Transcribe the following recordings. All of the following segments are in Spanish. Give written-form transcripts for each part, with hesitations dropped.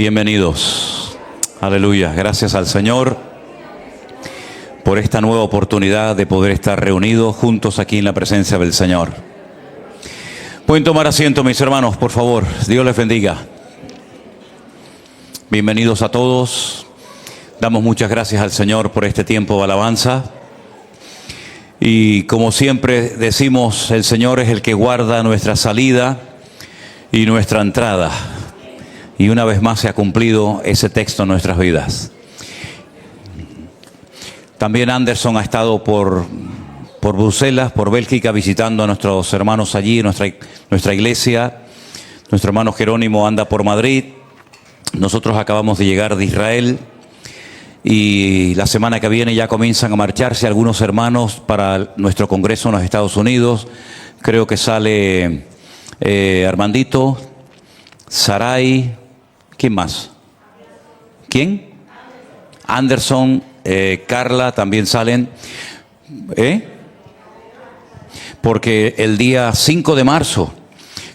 Bienvenidos. Aleluya. Gracias al Señor por esta nueva oportunidad de poder estar reunidos juntos aquí en la presencia del Señor. Pueden tomar asiento, mis hermanos, por favor. Dios les bendiga. Bienvenidos a todos. Damos muchas gracias al Señor por este tiempo de alabanza. Y como siempre decimos, el Señor es el que guarda nuestra salida y nuestra entrada. Y una vez más se ha cumplido ese texto en nuestras vidas. También Anderson ha estado por Bruselas, por Bélgica, visitando a nuestros hermanos allí, nuestra iglesia. Nuestro hermano Jerónimo anda por Madrid. Nosotros acabamos de llegar de Israel. Y la semana que viene ya comienzan a marcharse algunos hermanos para nuestro congreso en los Estados Unidos. Creo que sale Armandito, Saray. ¿Quién más? ¿Quién? Anderson, Carla también salen. Porque el día 5 de marzo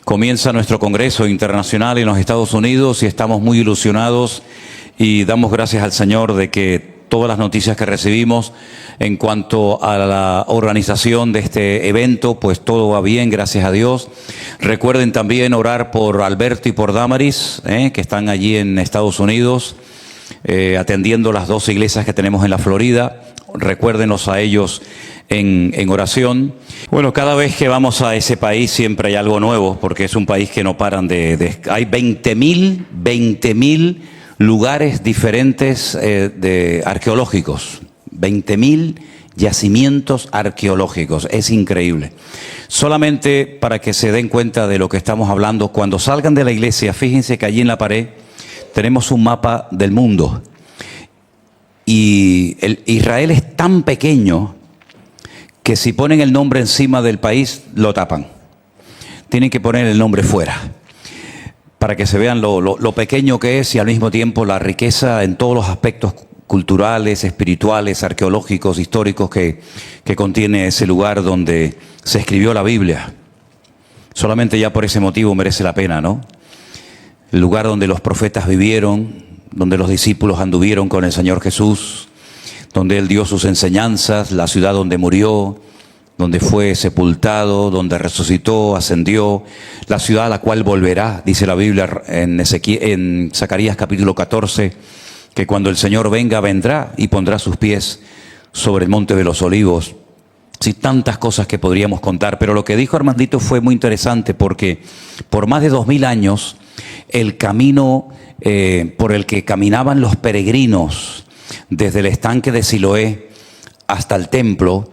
comienza nuestro Congreso Internacional en los Estados Unidos y estamos muy ilusionados y damos gracias al Señor de que todas las noticias que recibimos en cuanto a la organización de este evento, pues todo va bien, gracias a Dios. Recuerden también orar por Alberto y por Damaris, que están allí en Estados Unidos, atendiendo las dos iglesias que tenemos en la Florida. Recuérdenos a ellos en oración. Bueno, cada vez que vamos a ese país siempre hay algo nuevo, porque es un país que no paran hay 20.000 lugares diferentes arqueológicos, 20.000 yacimientos arqueológicos, es increíble. Solamente para que se den cuenta de lo que estamos hablando, cuando salgan de la iglesia, fíjense que allí en la pared tenemos un mapa del mundo. Y Israel es tan pequeño que si ponen el nombre encima del país, lo tapan. Tienen que poner el nombre fuera, para que se vean lo pequeño que es y al mismo tiempo la riqueza en todos los aspectos culturales, espirituales, arqueológicos, históricos que contiene ese lugar donde se escribió la Biblia. Solamente ya por ese motivo merece la pena, ¿no? El lugar donde los profetas vivieron, donde los discípulos anduvieron con el Señor Jesús, donde Él dio sus enseñanzas, la ciudad donde murió, donde fue sepultado, donde resucitó, ascendió, la ciudad a la cual volverá, dice la Biblia en Zacarías capítulo 14, que cuando el Señor venga, vendrá y pondrá sus pies sobre el monte de los olivos. Sí, tantas cosas que podríamos contar, pero lo que dijo Armandito fue muy interesante porque por más de 2000 años el camino por el que caminaban los peregrinos desde el estanque de Siloé hasta el templo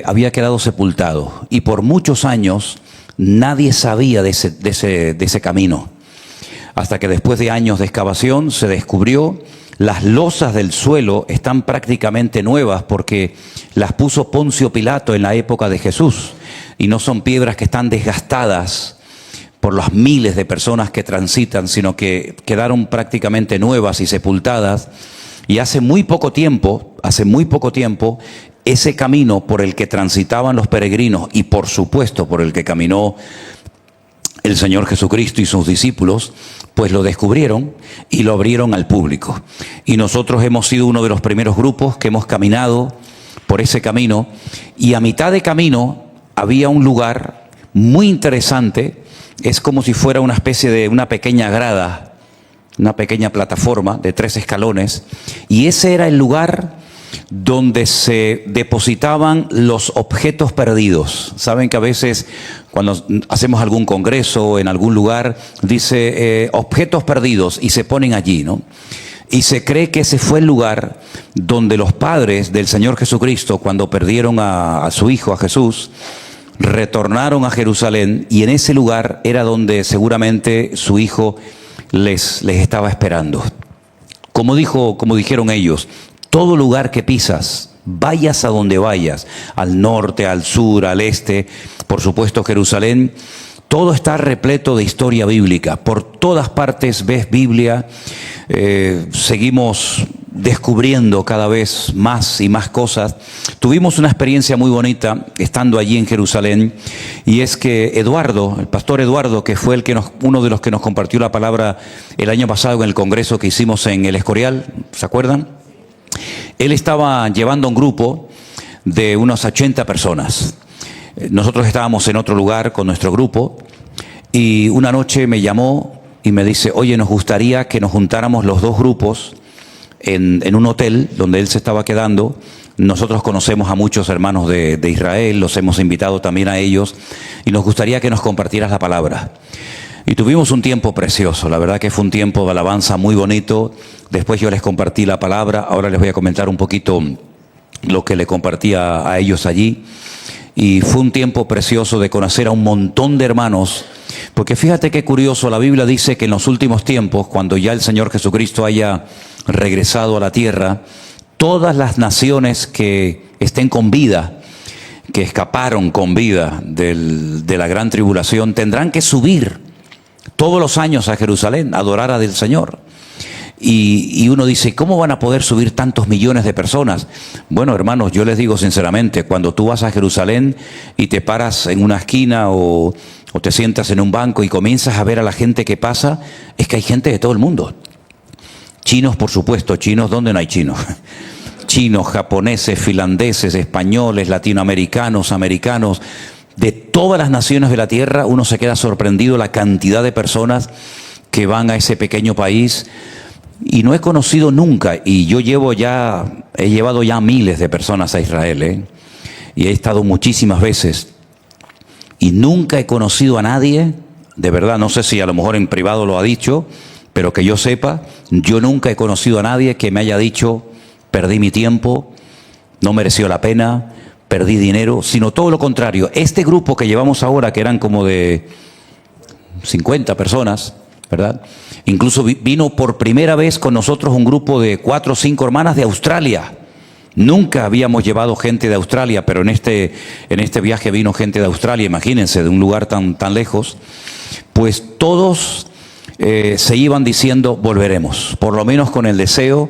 había quedado sepultado y por muchos años nadie sabía de ese camino, hasta que después de años de excavación se descubrió. Las losas del suelo están prácticamente nuevas porque las puso Poncio Pilato en la época de Jesús y no son piedras que están desgastadas por las miles de personas que transitan, sino que quedaron prácticamente nuevas y sepultadas. Y hace muy poco tiempo, ese camino por el que transitaban los peregrinos y por supuesto por el que caminó el Señor Jesucristo y sus discípulos, pues lo descubrieron y lo abrieron al público. Y nosotros hemos sido uno de los primeros grupos que hemos caminado por ese camino. Y a mitad de camino había un lugar muy interesante. Es como si fuera una especie de una pequeña grada, una pequeña plataforma de 3 escalones. Y ese era el lugar donde se depositaban los objetos perdidos. Saben que a veces cuando hacemos algún congreso en algún lugar dice objetos perdidos y se ponen allí, ¿no? Y se cree que ese fue el lugar donde los padres del Señor Jesucristo, cuando perdieron a su hijo, a Jesús, retornaron a Jerusalén y en ese lugar era donde seguramente su hijo les estaba esperando. Como dijeron ellos, todo lugar que pisas, vayas a donde vayas, al norte, al sur, al este, por supuesto Jerusalén, todo está repleto de historia bíblica. Por todas partes ves Biblia, seguimos descubriendo cada vez más y más cosas. Tuvimos una experiencia muy bonita estando allí en Jerusalén, y es que Eduardo, el pastor Eduardo, que fue uno de los que nos compartió la palabra el año pasado en el congreso que hicimos en El Escorial, ¿se acuerdan? Él estaba llevando un grupo de unas 80 personas. Nosotros estábamos en otro lugar con nuestro grupo, y una noche me llamó y me dice: oye, nos gustaría que nos juntáramos los dos grupos en un hotel donde él se estaba quedando. Nosotros conocemos a muchos hermanos de Israel, los hemos invitado también a ellos, y nos gustaría que nos compartieras la palabra. Y tuvimos un tiempo precioso, la verdad que fue un tiempo de alabanza muy bonito. Después yo les compartí la palabra, ahora les voy a comentar un poquito lo que le compartía a ellos allí. Y fue un tiempo precioso de conocer a un montón de hermanos, porque fíjate qué curioso, la Biblia dice que en los últimos tiempos, cuando ya el Señor Jesucristo haya regresado a la tierra, todas las naciones que estén con vida, que escaparon con vida de la gran tribulación, tendrán que subir todos los años a Jerusalén a adorar al Señor. Y uno dice: ¿cómo van a poder subir tantos millones de personas? Bueno, hermanos, yo les digo sinceramente, cuando tú vas a Jerusalén y te paras en una esquina o te sientas en un banco y comienzas a ver a la gente que pasa, es que hay gente de todo el mundo. Chinos, por supuesto, chinos, ¿dónde no hay chinos? Chinos, japoneses, finlandeses, españoles, latinoamericanos, americanos, de todas las naciones de la tierra. Uno se queda sorprendido la cantidad de personas que van a ese pequeño país. Y no he conocido nunca, y he llevado ya miles de personas a Israel, y he estado muchísimas veces, y nunca he conocido a nadie, de verdad, no sé si a lo mejor en privado lo ha dicho, pero que yo sepa, yo nunca he conocido a nadie que me haya dicho: perdí mi tiempo, no mereció la pena, perdí dinero, sino todo lo contrario. Este grupo que llevamos ahora, que eran como de 50 personas, ¿verdad? Incluso vino por primera vez con nosotros un grupo de 4 o 5 hermanas de Australia. Nunca habíamos llevado gente de Australia, pero en este viaje vino gente de Australia, imagínense, de un lugar tan lejos. Pues todos se iban diciendo: volveremos, por lo menos con el deseo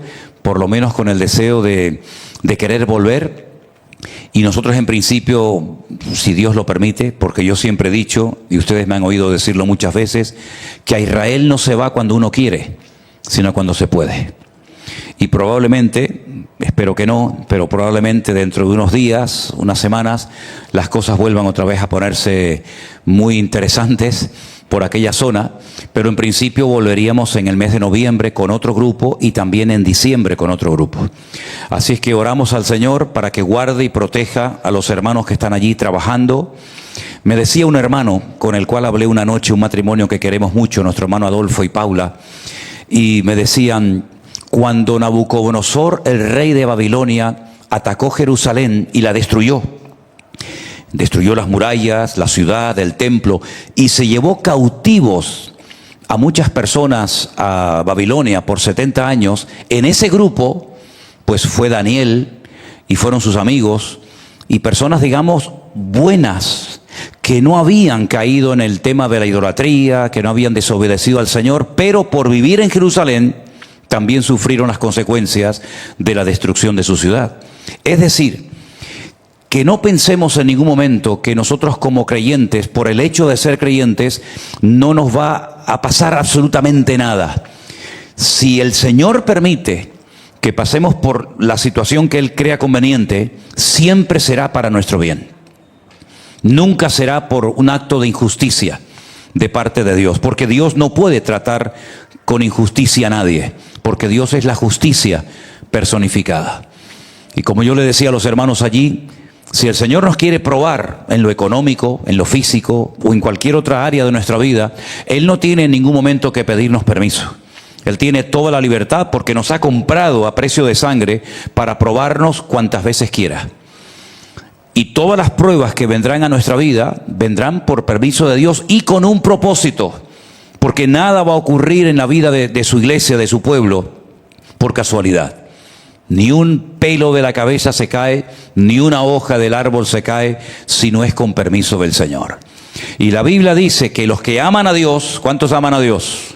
de querer volver. Y nosotros en principio, si Dios lo permite, porque yo siempre he dicho, y ustedes me han oído decirlo muchas veces, que a Israel no se va cuando uno quiere, sino cuando se puede. Y probablemente, espero que no, pero probablemente dentro de unos días, unas semanas, las cosas vuelvan otra vez a ponerse muy interesantes por aquella zona, pero en principio volveríamos en el mes de noviembre con otro grupo y también en diciembre con otro grupo. Así es que oramos al Señor para que guarde y proteja a los hermanos que están allí trabajando. Me decía un hermano con el cual hablé una noche, un matrimonio que queremos mucho, nuestro hermano Adolfo y Paula, y me decían: cuando Nabucodonosor, el rey de Babilonia, atacó Jerusalén y la destruyó las murallas, la ciudad, el templo, y se llevó cautivos a muchas personas a Babilonia por 70 años, en ese grupo pues fue Daniel y fueron sus amigos y personas, digamos, buenas, que no habían caído en el tema de la idolatría, que no habían desobedecido al Señor, pero por vivir en Jerusalén también sufrieron las consecuencias de la destrucción de su ciudad. Es decir, que no pensemos en ningún momento que nosotros como creyentes, por el hecho de ser creyentes, no nos va a pasar absolutamente nada. Si el Señor permite que pasemos por la situación que Él crea conveniente, siempre será para nuestro bien. Nunca será por un acto de injusticia de parte de Dios, porque Dios no puede tratar con injusticia a nadie, porque Dios es la justicia personificada. Y como yo le decía a los hermanos allí, si el Señor nos quiere probar en lo económico, en lo físico o en cualquier otra área de nuestra vida, Él no tiene en ningún momento que pedirnos permiso. Él tiene toda la libertad porque nos ha comprado a precio de sangre para probarnos cuantas veces quiera. Y todas las pruebas que vendrán a nuestra vida vendrán por permiso de Dios y con un propósito, porque nada va a ocurrir en la vida de su iglesia, de su pueblo, por casualidad. Ni un pelo de la cabeza se cae, ni una hoja del árbol se cae, si no es con permiso del Señor. Y la Biblia dice que los que aman a Dios, ¿cuántos aman a Dios?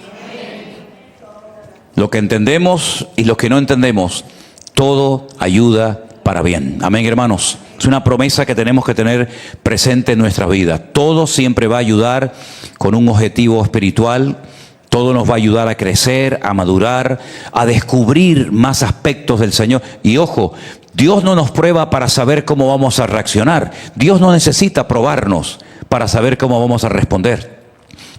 Lo que entendemos y lo que no entendemos, todo ayuda para bien. Amén, hermanos. Es una promesa que tenemos que tener presente en nuestra vida. Todo siempre va a ayudar con un objetivo espiritual. Todo nos va a ayudar a crecer, a madurar, a descubrir más aspectos del Señor. Y ojo, Dios no nos prueba para saber cómo vamos a reaccionar. Dios no necesita probarnos para saber cómo vamos a responder.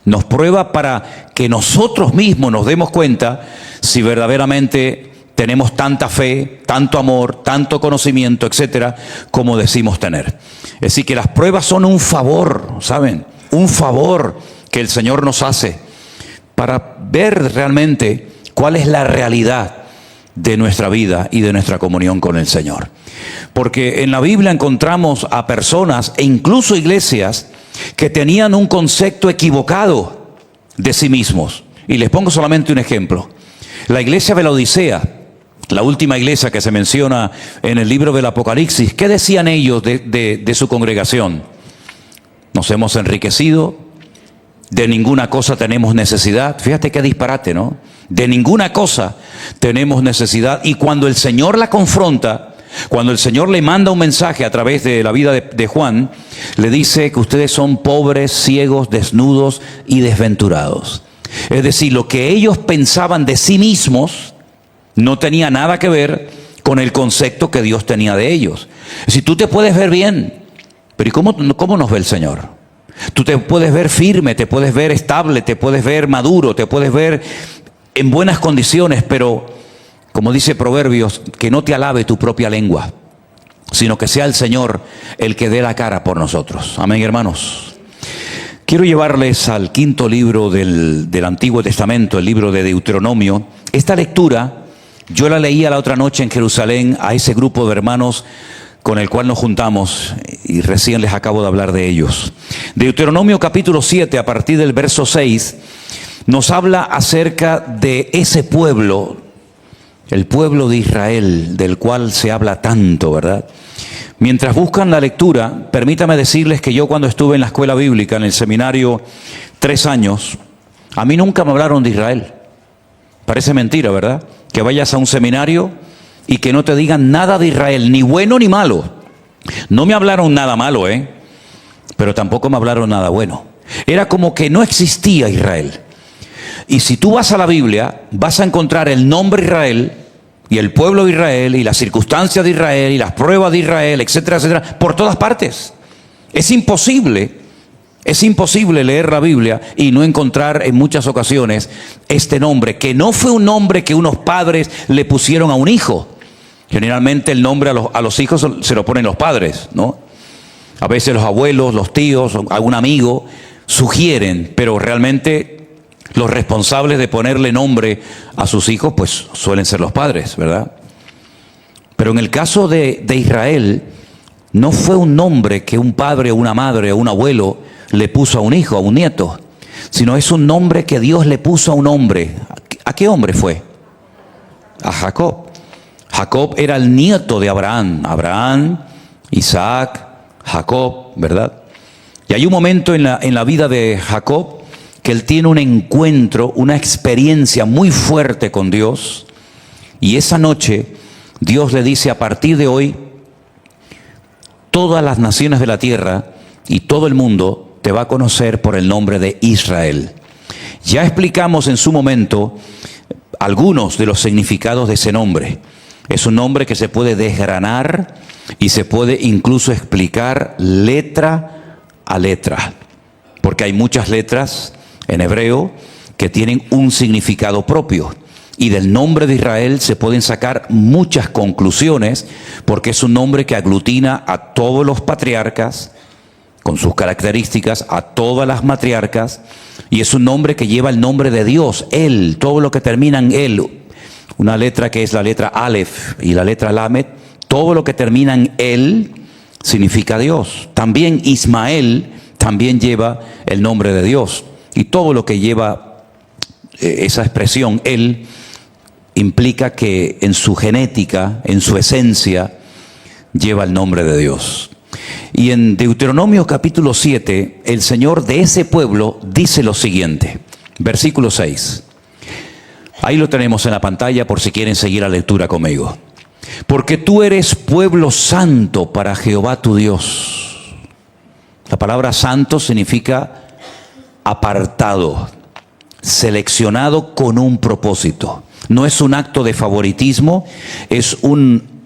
Nos prueba para que nosotros mismos nos demos cuenta si verdaderamente tenemos tanta fe, tanto amor, tanto conocimiento, etcétera, como decimos tener. Es decir, que las pruebas son un favor, ¿saben? Un favor que el Señor nos hace para ver realmente cuál es la realidad de nuestra vida y de nuestra comunión con el Señor. Porque en la Biblia encontramos a personas e incluso iglesias que tenían un concepto equivocado de sí mismos. Y les pongo solamente un ejemplo. La iglesia de la Odisea, la última iglesia que se menciona en el libro del Apocalipsis, ¿qué decían ellos de su congregación? Nos hemos enriquecido, de ninguna cosa tenemos necesidad. Fíjate qué disparate, ¿no? De ninguna cosa tenemos necesidad. Y cuando el Señor la confronta, cuando el Señor le manda un mensaje a través de la vida de Juan, le dice que ustedes son pobres, ciegos, desnudos y desventurados. Es decir, lo que ellos pensaban de sí mismos no tenía nada que ver con el concepto que Dios tenía de ellos. Si tú te puedes ver bien, pero ¿y cómo nos ve el Señor? Tú te puedes ver firme, te puedes ver estable, te puedes ver maduro, te puedes ver en buenas condiciones, pero como dice Proverbios, que no te alabe tu propia lengua, sino que sea el Señor el que dé la cara por nosotros. Amén, hermanos. Quiero llevarles al quinto libro del Antiguo Testamento, el libro de Deuteronomio. Esta lectura yo la leía la otra noche en Jerusalén a ese grupo de hermanos con el cual nos juntamos y recién les acabo de hablar de ellos. Deuteronomio capítulo 7, a partir del verso 6, nos habla acerca de ese pueblo, el pueblo de Israel, del cual se habla tanto, ¿verdad? Mientras buscan la lectura, permítame decirles que yo cuando estuve en la escuela bíblica, en el seminario, 3 años, a mí nunca me hablaron de Israel. Parece mentira, ¿verdad? Que vayas a un seminario y que no te digan nada de Israel, ni bueno ni malo. No me hablaron nada malo, pero tampoco me hablaron nada bueno. Era como que no existía Israel. Y si tú vas a la Biblia, vas a encontrar el nombre Israel y el pueblo de Israel y las circunstancias de Israel y las pruebas de Israel, etcétera, etcétera, por todas partes. Es imposible leer la Biblia y no encontrar en muchas ocasiones este nombre, que no fue un nombre que unos padres le pusieron a un hijo. Generalmente el nombre a los hijos se lo ponen los padres, ¿no? A veces los abuelos, los tíos, algún amigo sugieren, pero realmente los responsables de ponerle nombre a sus hijos, pues suelen ser los padres, ¿verdad? Pero en el caso de Israel, no fue un nombre que un padre o una madre o un abuelo le puso a un hijo, a un nieto, sino es un nombre que Dios le puso a un hombre. ¿A qué hombre fue? A Jacob. Jacob era el nieto de Abraham. Abraham, Isaac, Jacob, ¿verdad? Y hay un momento en la vida de Jacob que él tiene un encuentro, una experiencia muy fuerte con Dios. Y esa noche Dios le dice: a partir de hoy, todas las naciones de la tierra y todo el mundo te va a conocer por el nombre de Israel. Ya explicamos en su momento algunos de los significados de ese nombre. Es un nombre que se puede desgranar y se puede incluso explicar letra a letra, porque hay muchas letras en hebreo que tienen un significado propio. Y del nombre de Israel se pueden sacar muchas conclusiones, porque es un nombre que aglutina a todos los patriarcas, con sus características, a todas las matriarcas, y es un nombre que lleva el nombre de Dios, Él, todo lo que termina en Él. Una letra que es la letra Aleph y la letra Lamed, todo lo que termina en Él significa Dios. También Ismael también lleva el nombre de Dios, y todo lo que lleva esa expresión Él implica que en su genética, en su esencia, lleva el nombre de Dios. Y en Deuteronomio capítulo 7, el Señor de ese pueblo dice lo siguiente, versículo 6. Ahí lo tenemos en la pantalla por si quieren seguir la lectura conmigo. Porque tú eres pueblo santo para Jehová tu Dios. La palabra santo significa apartado, seleccionado con un propósito. No es un acto de favoritismo,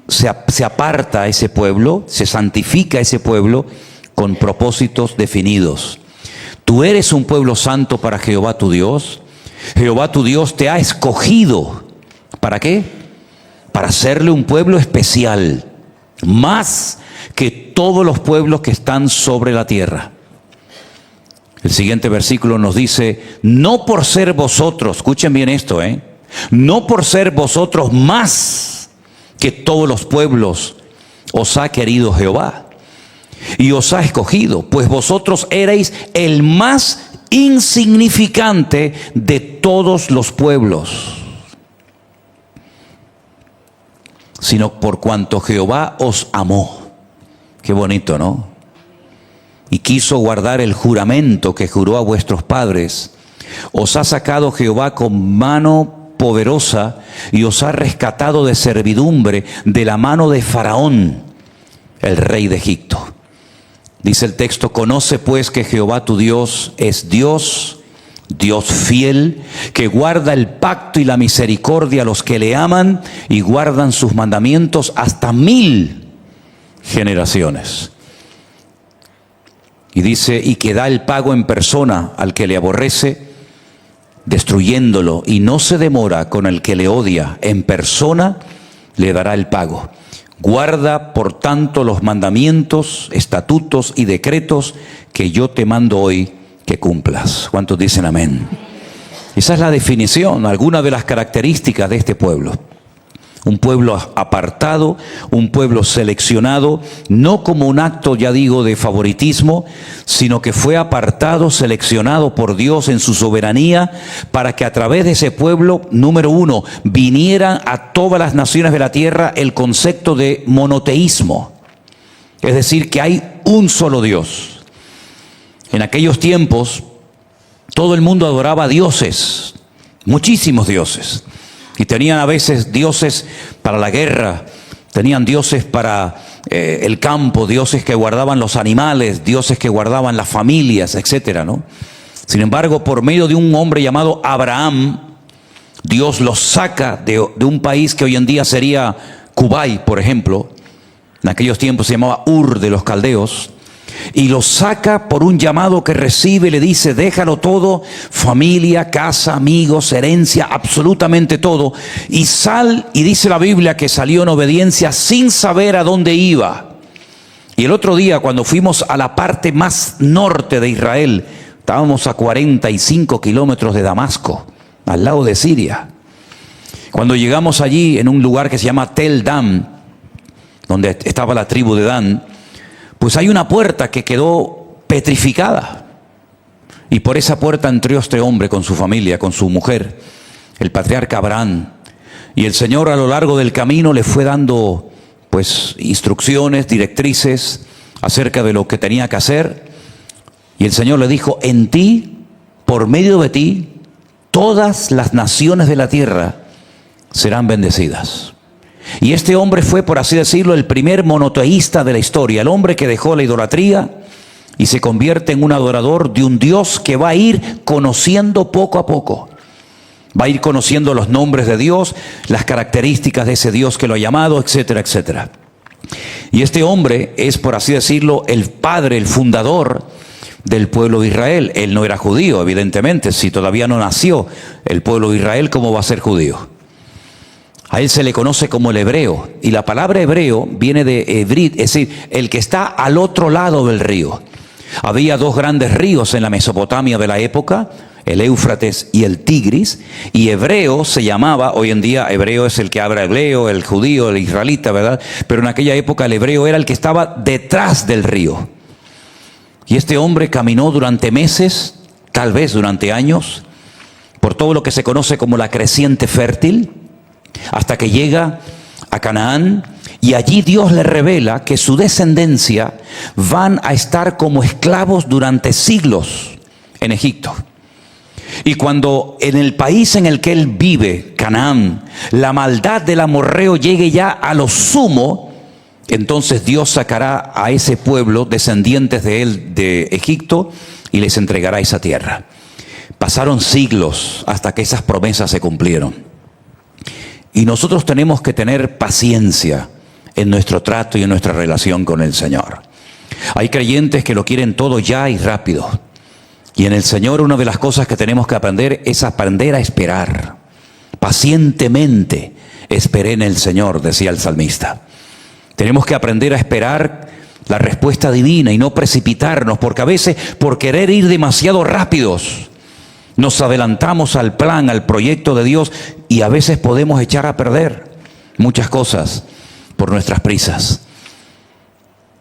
se aparta a ese pueblo, se santifica a ese pueblo con propósitos definidos. Tú eres un pueblo santo para Jehová tu Dios. Jehová tu Dios te ha escogido. ¿Para qué? Para hacerle un pueblo especial, más que todos los pueblos que están sobre la tierra. El siguiente versículo nos dice, no por ser vosotros, escuchen bien esto, no por ser vosotros más que todos los pueblos os ha querido Jehová y os ha escogido, pues vosotros erais el más insignificante de todos los pueblos, sino por cuanto Jehová os amó. Qué bonito, ¿no? Y quiso guardar el juramento que juró a vuestros padres. Os ha sacado Jehová con mano poderosa y os ha rescatado de servidumbre de la mano de Faraón, el rey de Egipto. Dice el texto, conoce pues que Jehová tu Dios es Dios, Dios fiel, que guarda el pacto y la misericordia a los que le aman y guardan sus mandamientos hasta 1000 generaciones. Y dice, y que da el pago en persona al que le aborrece, destruyéndolo, y no se demora con el que le odia, en persona le dará el pago. Guarda, por tanto, los mandamientos, estatutos y decretos que yo te mando hoy que cumplas. ¿Cuántos dicen amén? Esa es la definición, alguna de las características de este pueblo. Un pueblo apartado, un pueblo seleccionado, no como un acto, ya digo, de favoritismo, sino que fue apartado, seleccionado por Dios en su soberanía, para que a través de ese pueblo, número uno, viniera a todas las naciones de la tierra el concepto de monoteísmo. Es decir, que hay un solo Dios. En aquellos tiempos, todo el mundo adoraba dioses, muchísimos dioses. Y tenían a veces dioses para la guerra, tenían dioses para el campo, dioses que guardaban los animales, dioses que guardaban las familias, etcétera, ¿no? Sin embargo, por medio de un hombre llamado Abraham, Dios los saca de un país que hoy en día sería Kuwait, por ejemplo. En aquellos tiempos se llamaba Ur de los Caldeos. Y lo saca por un llamado que recibe, le dice, déjalo todo, familia, casa, amigos, herencia, absolutamente todo. Y sal, y dice la Biblia que salió en obediencia sin saber a dónde iba. Y el otro día, cuando fuimos a la parte más norte de Israel, estábamos a 45 kilómetros de Damasco, al lado de Siria. Cuando llegamos allí, en un lugar que se llama Tel Dan, donde estaba la tribu de Dan, pues hay una puerta que quedó petrificada. Y por esa puerta entró este hombre con su familia, con su mujer, el patriarca Abraham. Y el Señor a lo largo del camino le fue dando pues instrucciones, directrices acerca de lo que tenía que hacer. Y el Señor le dijo, en ti, por medio de ti, todas las naciones de la tierra serán bendecidas. Y este hombre fue, por así decirlo, el primer monoteísta de la historia, el hombre que dejó la idolatría y se convierte en un adorador de un Dios que va a ir conociendo poco a poco. Va a ir conociendo los nombres de Dios, las características de ese Dios que lo ha llamado, etcétera, etcétera. Y este hombre es, por así decirlo, el padre, el fundador del pueblo de Israel. Él no era judío, evidentemente. Si todavía no nació el pueblo de Israel, ¿cómo va a ser judío? A él se le conoce como el hebreo, y la palabra hebreo viene de hebrit, es decir, el que está al otro lado del río. Había dos grandes ríos en la Mesopotamia de la época, el Éufrates y el Tigris, y hebreo se llamaba, hoy en día hebreo es el que habla hebreo, el judío, el israelita, ¿verdad? Pero en aquella época el hebreo era el que estaba detrás del río. Y este hombre caminó durante meses, tal vez durante años, por todo lo que se conoce como la creciente fértil, hasta que llega a Canaán, y allí Dios le revela que su descendencia van a estar como esclavos durante siglos en Egipto. Y cuando en el país en el que él vive, Canaán, la maldad del amorreo llegue ya a lo sumo, entonces Dios sacará a ese pueblo, descendientes de él, de Egipto, y les entregará esa tierra. Pasaron siglos hasta que esas promesas se cumplieron. Y nosotros tenemos que tener paciencia en nuestro trato y en nuestra relación con el Señor. Hay creyentes que lo quieren todo ya y rápido. Y en el Señor una de las cosas que tenemos que aprender es aprender a esperar. Pacientemente esperé en el Señor, decía el salmista. Tenemos que aprender a esperar la respuesta divina y no precipitarnos, porque a veces por querer ir demasiado rápidos nos adelantamos al plan, al proyecto de Dios, y a veces podemos echar a perder muchas cosas por nuestras prisas.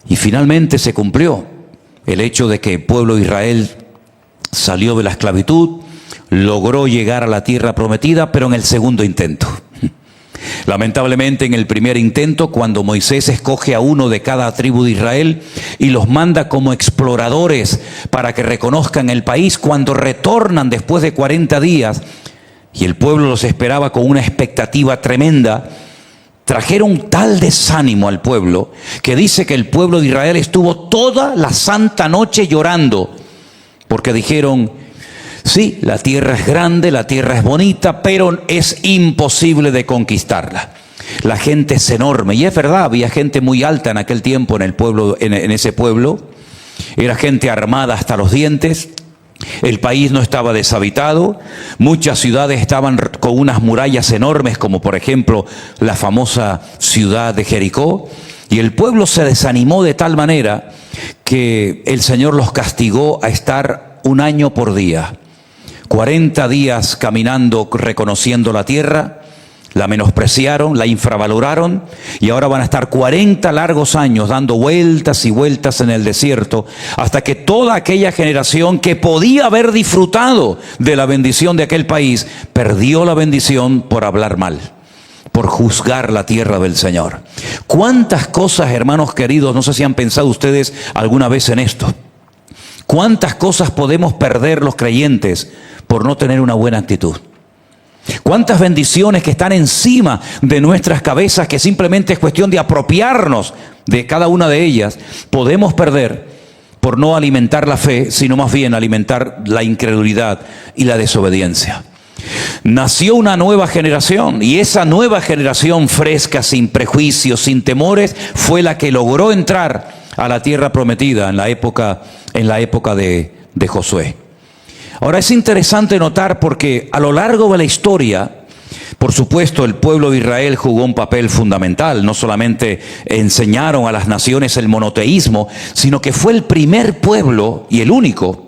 Y finalmente se cumplió el hecho de que el pueblo de Israel salió de la esclavitud, logró llegar a la tierra prometida, pero en el segundo intento. Lamentablemente, en el primer intento, cuando Moisés escoge a uno de cada tribu de Israel y los manda como exploradores para que reconozcan el país, cuando retornan después de 40 días y el pueblo los esperaba con una expectativa tremenda, trajeron tal desánimo al pueblo que dice que el pueblo de Israel estuvo toda la santa noche llorando, porque dijeron: sí, la tierra es grande, la tierra es bonita, pero es imposible de conquistarla. La gente es enorme, y es verdad, había gente muy alta en aquel tiempo en el pueblo, en ese pueblo. Era gente armada hasta los dientes. El país no estaba deshabitado. Muchas ciudades estaban con unas murallas enormes, como por ejemplo la famosa ciudad de Jericó. Y el pueblo se desanimó de tal manera que el Señor los castigó a estar 1 año por día. 40 días caminando, reconociendo la tierra, la menospreciaron, la infravaloraron, y ahora van a estar 40 largos años dando vueltas y vueltas en el desierto, hasta que toda aquella generación que podía haber disfrutado de la bendición de aquel país, perdió la bendición por hablar mal, por juzgar la tierra del Señor. ¿Cuántas cosas, hermanos queridos, no sé si han pensado ustedes alguna vez en esto? ¿Cuántas cosas podemos perder los creyentes por no tener una buena actitud? ¿Cuántas bendiciones que están encima de nuestras cabezas, que simplemente es cuestión de apropiarnos de cada una de ellas, podemos perder por no alimentar la fe, sino más bien alimentar la incredulidad y la desobediencia? Nació una nueva generación, y esa nueva generación fresca, sin prejuicios, sin temores, fue la que logró entrar a la tierra prometida en la época de Josué. Ahora es interesante notar, porque a lo largo de la historia, por supuesto, el pueblo de Israel jugó un papel fundamental. No solamente enseñaron a las naciones el monoteísmo, sino que fue el primer pueblo y el único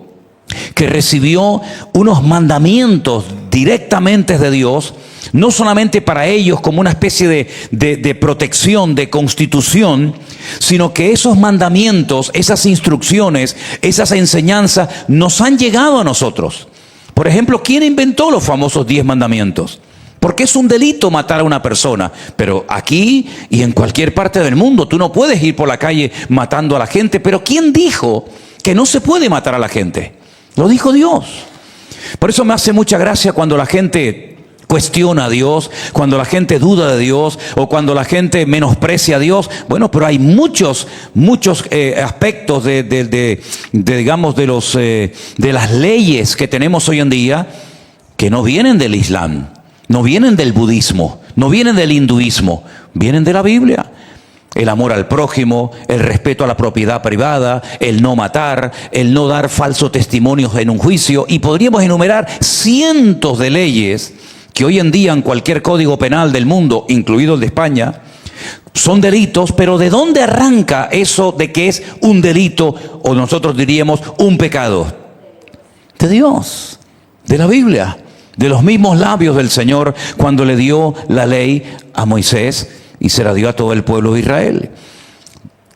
que recibió unos mandamientos directamente de Dios, no solamente para ellos como una especie de protección, de constitución, sino que esos mandamientos, esas instrucciones, esas enseñanzas nos han llegado a nosotros. Por ejemplo, ¿quién inventó los famosos 10 mandamientos? Porque es un delito matar a una persona, pero aquí y en cualquier parte del mundo tú no puedes ir por la calle matando a la gente. Pero ¿quién dijo que no se puede matar a la gente? Lo dijo Dios. Por eso me hace mucha gracia cuando la gente cuestiona a Dios, cuando la gente duda de Dios, o cuando la gente menosprecia a Dios. Bueno, pero hay muchos aspectos digamos, de las leyes que tenemos hoy en día, que no vienen del Islam, no vienen del budismo, no vienen del hinduismo, vienen de la Biblia. El amor al prójimo, el respeto a la propiedad privada, el no matar, el no dar falsos testimonios en un juicio, y podríamos enumerar cientos de leyes que hoy en día en cualquier código penal del mundo, incluido el de España, son delitos. Pero ¿de dónde arranca eso de que es un delito, o nosotros diríamos un pecado? De Dios, de la Biblia, de los mismos labios del Señor cuando le dio la ley a Moisés y se la dio a todo el pueblo de Israel.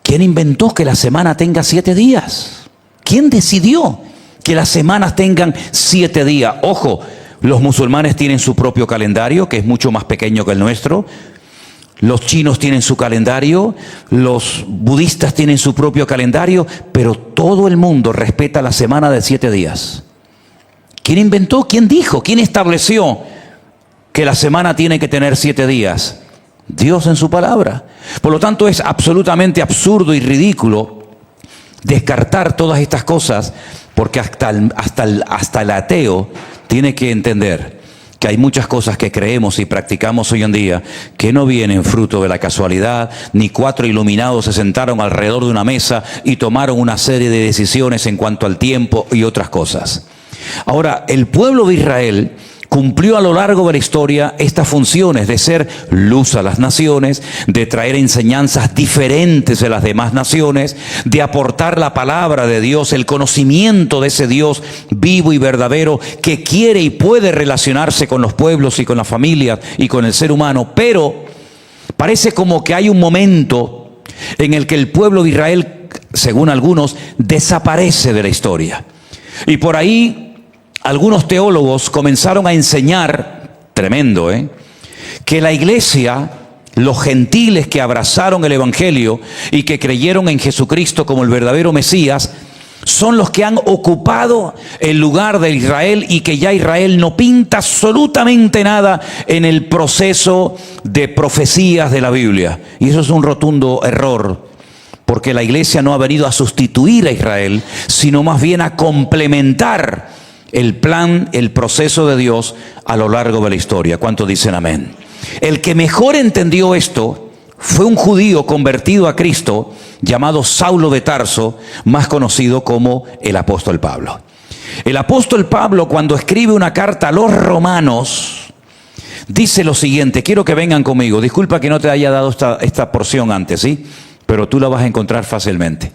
¿Quién inventó que la semana tenga 7 días? ¿Quién decidió que las semanas tengan 7 días? Ojo, los musulmanes tienen su propio calendario, que es mucho más pequeño que el nuestro. Los chinos tienen su calendario, los budistas tienen su propio calendario, pero todo el mundo respeta la semana de 7 días. ¿Quién inventó? ¿Quién dijo? ¿Quién estableció que la semana tiene que tener 7 días? Dios en su palabra. Por lo tanto, es absolutamente absurdo y ridículo descartar todas estas cosas, porque hasta el ateo tiene que entender que hay muchas cosas que creemos y practicamos hoy en día que no vienen fruto de la casualidad, ni 4 iluminados se sentaron alrededor de una mesa y tomaron una serie de decisiones en cuanto al tiempo y otras cosas. Ahora, el pueblo de Israel cumplió a lo largo de la historia estas funciones de ser luz a las naciones, de traer enseñanzas diferentes de las demás naciones, de aportar la palabra de Dios, el conocimiento de ese Dios vivo y verdadero que quiere y puede relacionarse con los pueblos y con las familias y con el ser humano. Pero parece como que hay un momento en el que el pueblo de Israel, según algunos, desaparece de la historia. Y por ahí algunos teólogos comenzaron a enseñar, tremendo, que la iglesia, los gentiles que abrazaron el evangelio y que creyeron en Jesucristo como el verdadero Mesías, son los que han ocupado el lugar de Israel y que ya Israel no pinta absolutamente nada en el proceso de profecías de la Biblia. Y eso es un rotundo error, porque la iglesia no ha venido a sustituir a Israel, sino más bien a complementar el plan, el proceso de Dios a lo largo de la historia. ¿Cuántos dicen amén? El que mejor entendió esto fue un judío convertido a Cristo llamado Saulo de Tarso, más conocido como el apóstol Pablo. El apóstol Pablo, cuando escribe una carta a los romanos, dice lo siguiente. Quiero que vengan conmigo. Disculpa que no te haya dado esta porción antes, ¿sí? Pero tú la vas a encontrar fácilmente.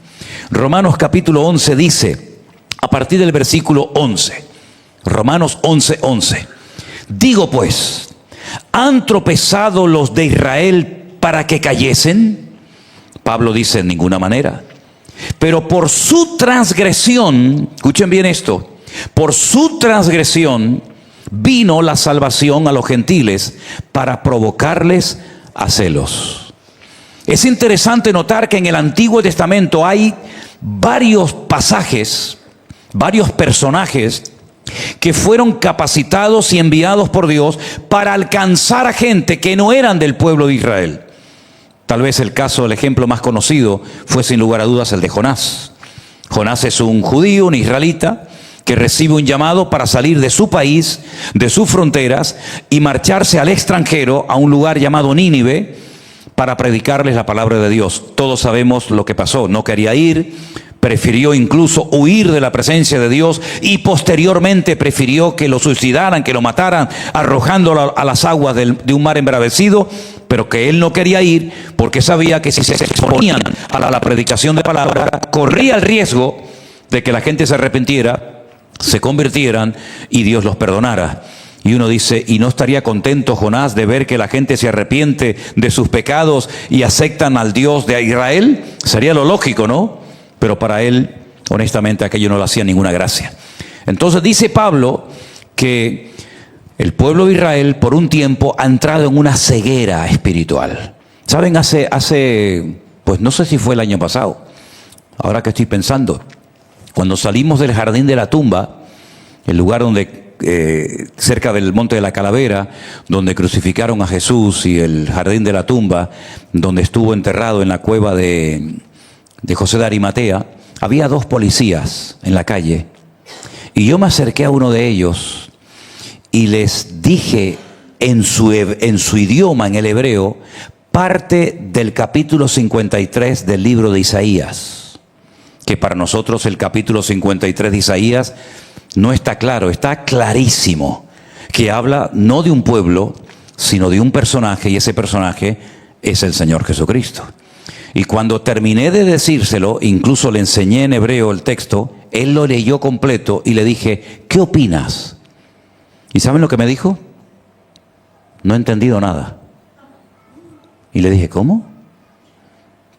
Romanos capítulo 11 dice, a partir del versículo 11, Romanos 11:11. Digo pues, ¿han tropezado los de Israel para que cayesen? Pablo dice, en ninguna manera. Pero por su transgresión, escuchen bien esto, por su transgresión vino la salvación a los gentiles para provocarles a celos. Es interesante notar que en el Antiguo Testamento hay varios pasajes, varios personajes que fueron capacitados y enviados por Dios para alcanzar a gente que no eran del pueblo de Israel. Tal vez el ejemplo más conocido fue sin lugar a dudas el de Jonás. Jonás es un judío, un israelita, que recibe un llamado para salir de su país, de sus fronteras, y marcharse al extranjero, a un lugar llamado Nínive, para predicarles la palabra de Dios. Todos sabemos lo que pasó. No quería ir, prefirió incluso huir de la presencia de Dios y posteriormente prefirió que lo suicidaran, que lo mataran, arrojándolo a las aguas de un mar embravecido, pero que él no quería ir porque sabía que si se exponían a la predicación de palabra, corría el riesgo de que la gente se arrepintiera, se convirtieran y Dios los perdonara. Y uno dice, ¿y no estaría contento Jonás de ver que la gente se arrepiente de sus pecados y aceptan al Dios de Israel? Sería lo lógico, ¿no? Pero para él, honestamente, aquello no le hacía ninguna gracia. Entonces dice Pablo que el pueblo de Israel por un tiempo ha entrado en una ceguera espiritual. ¿Saben? Pues no sé si fue el año pasado, ahora que estoy pensando, cuando salimos del jardín de la tumba, el lugar donde cerca del monte de la Calavera, donde crucificaron a Jesús, y el jardín de la tumba, donde estuvo enterrado en la cueva de José de Arimatea, había 2 policías en la calle, y yo me acerqué a uno de ellos y les dije en su idioma, en el hebreo, parte del capítulo 53 del libro de Isaías, que para nosotros el capítulo 53 de Isaías no está claro, está clarísimo, que habla no de un pueblo, sino de un personaje, y ese personaje es el Señor Jesucristo. Y cuando terminé de decírselo, incluso le enseñé en hebreo el texto, él lo leyó completo y le dije, ¿qué opinas? ¿Y saben lo que me dijo? No he entendido nada. Y le dije, ¿cómo?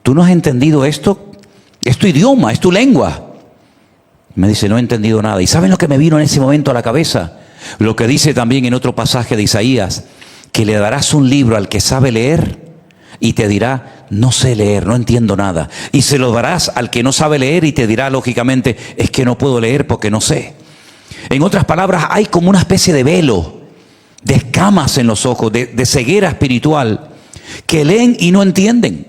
¿Tú no has entendido esto? Es tu idioma, es tu lengua. Me dice, no he entendido nada. ¿Y saben lo que me vino en ese momento a la cabeza? Lo que dice también en otro pasaje de Isaías, que le darás un libro al que sabe leer y te dirá, no sé leer, no entiendo nada. Y se lo darás al que no sabe leer y te dirá, lógicamente, es que no puedo leer porque no sé. En otras palabras, hay como una especie de velo, de escamas en los ojos, de ceguera espiritual, que leen y no entienden.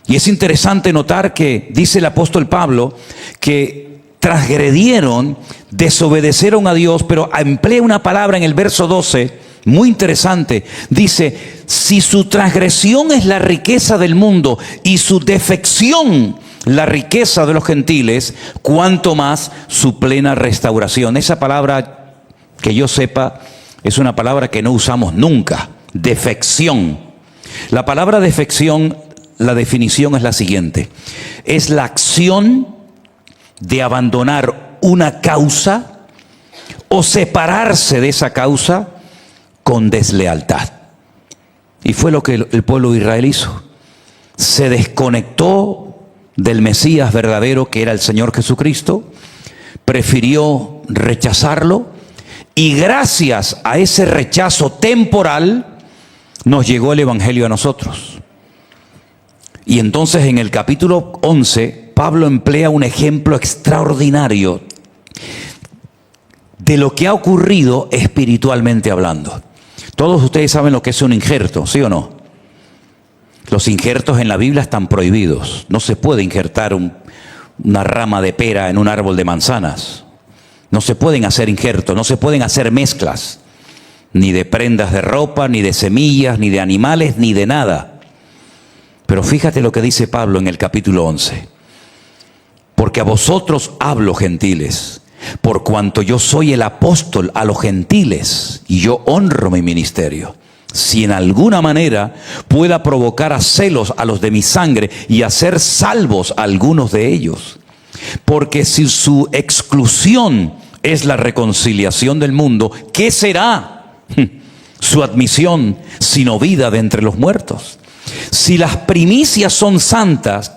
Y es interesante notar que dice el apóstol Pablo que transgredieron, desobedecieron a Dios, pero emplea una palabra en el verso 12, muy interesante. Dice, si su transgresión es la riqueza del mundo y su defección la riqueza de los gentiles, cuánto más su plena restauración. Esa palabra, que yo sepa, es una palabra que no usamos nunca, defección. La palabra defección, la definición es la siguiente: es la acción de abandonar una causa o separarse de esa causa con deslealtad. Y fue lo que el pueblo de Israel hizo. Se desconectó del Mesías verdadero, que era el Señor Jesucristo, prefirió rechazarlo, y gracias a ese rechazo temporal nos llegó el Evangelio a nosotros. Y entonces en el capítulo 11, Pablo emplea un ejemplo extraordinario de lo que ha ocurrido espiritualmente hablando. Todos ustedes saben lo que es un injerto, ¿sí o no? Los injertos en la Biblia están prohibidos. No se puede injertar una rama de pera en un árbol de manzanas. No se pueden hacer injertos, no se pueden hacer mezclas, ni de prendas de ropa, ni de semillas, ni de animales, ni de nada. Pero fíjate lo que dice Pablo en el capítulo 11. Porque a vosotros hablo, gentiles, por cuanto yo soy el apóstol a los gentiles, y yo honro mi ministerio. Si en alguna manera pueda provocar a celos a los de mi sangre y hacer salvos a algunos de ellos. Porque si su exclusión es la reconciliación del mundo, ¿qué será su admisión sino vida de entre los muertos? Si las primicias son santas,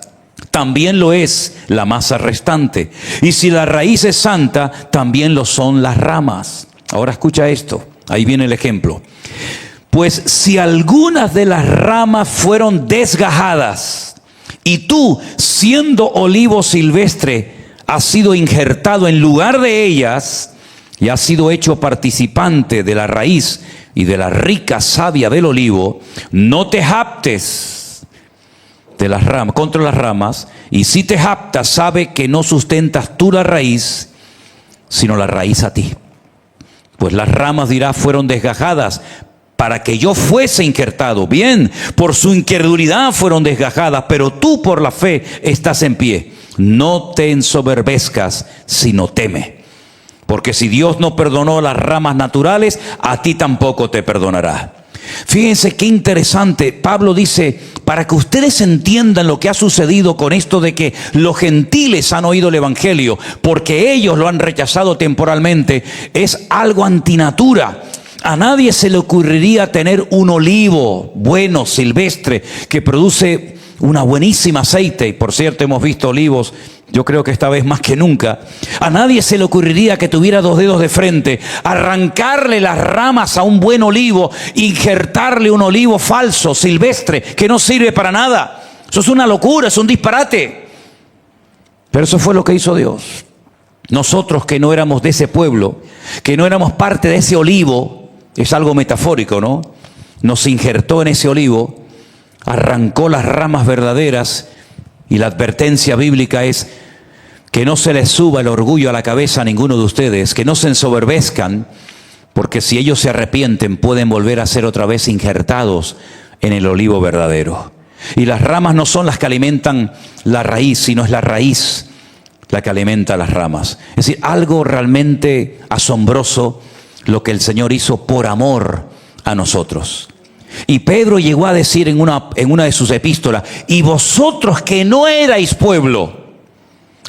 también lo es la masa restante. Y si la raíz es santa, también lo son las ramas. Ahora escucha esto, ahí viene el ejemplo. Pues si algunas de las ramas fueron desgajadas, y tú, siendo olivo silvestre, has sido injertado en lugar de ellas, y has sido hecho participante de la raíz y de la rica savia del olivo, no te japtes de las ramas, contra las ramas, y si te japtas, sabe que no sustentas tú la raíz, sino la raíz a ti. Pues las ramas, dirá, fueron desgajadas para que yo fuese injertado. Bien, por su incredulidad fueron desgajadas, pero tú por la fe estás en pie. No te ensoberbezcas, sino teme. Porque si Dios no perdonó las ramas naturales, a ti tampoco te perdonará. Fíjense qué interesante. Pablo dice, para que ustedes entiendan lo que ha sucedido con esto de que los gentiles han oído el Evangelio, porque ellos lo han rechazado temporalmente, es algo antinatura. A nadie se le ocurriría tener un olivo bueno, silvestre, que produce una buenísima aceite. Y por cierto, hemos visto olivos, yo creo que esta vez más que nunca. A nadie se le ocurriría que tuviera 2 dedos de frente, arrancarle las ramas a un buen olivo, injertarle un olivo falso, silvestre, que no sirve para nada. Eso es una locura, es un disparate. Pero eso fue lo que hizo Dios. Nosotros que no éramos de ese pueblo, que no éramos parte de ese olivo, es algo metafórico, ¿no? Nos injertó en ese olivo, arrancó las ramas verdaderas, y la advertencia bíblica es que no se les suba el orgullo a la cabeza a ninguno de ustedes, que no se ensoberbezcan, porque si ellos se arrepienten pueden volver a ser otra vez injertados en el olivo verdadero. Y las ramas no son las que alimentan la raíz, sino es la raíz la que alimenta las ramas. Es decir, algo realmente asombroso lo que el Señor hizo por amor a nosotros. Y Pedro llegó a decir en una de sus epístolas, y vosotros que no erais pueblo,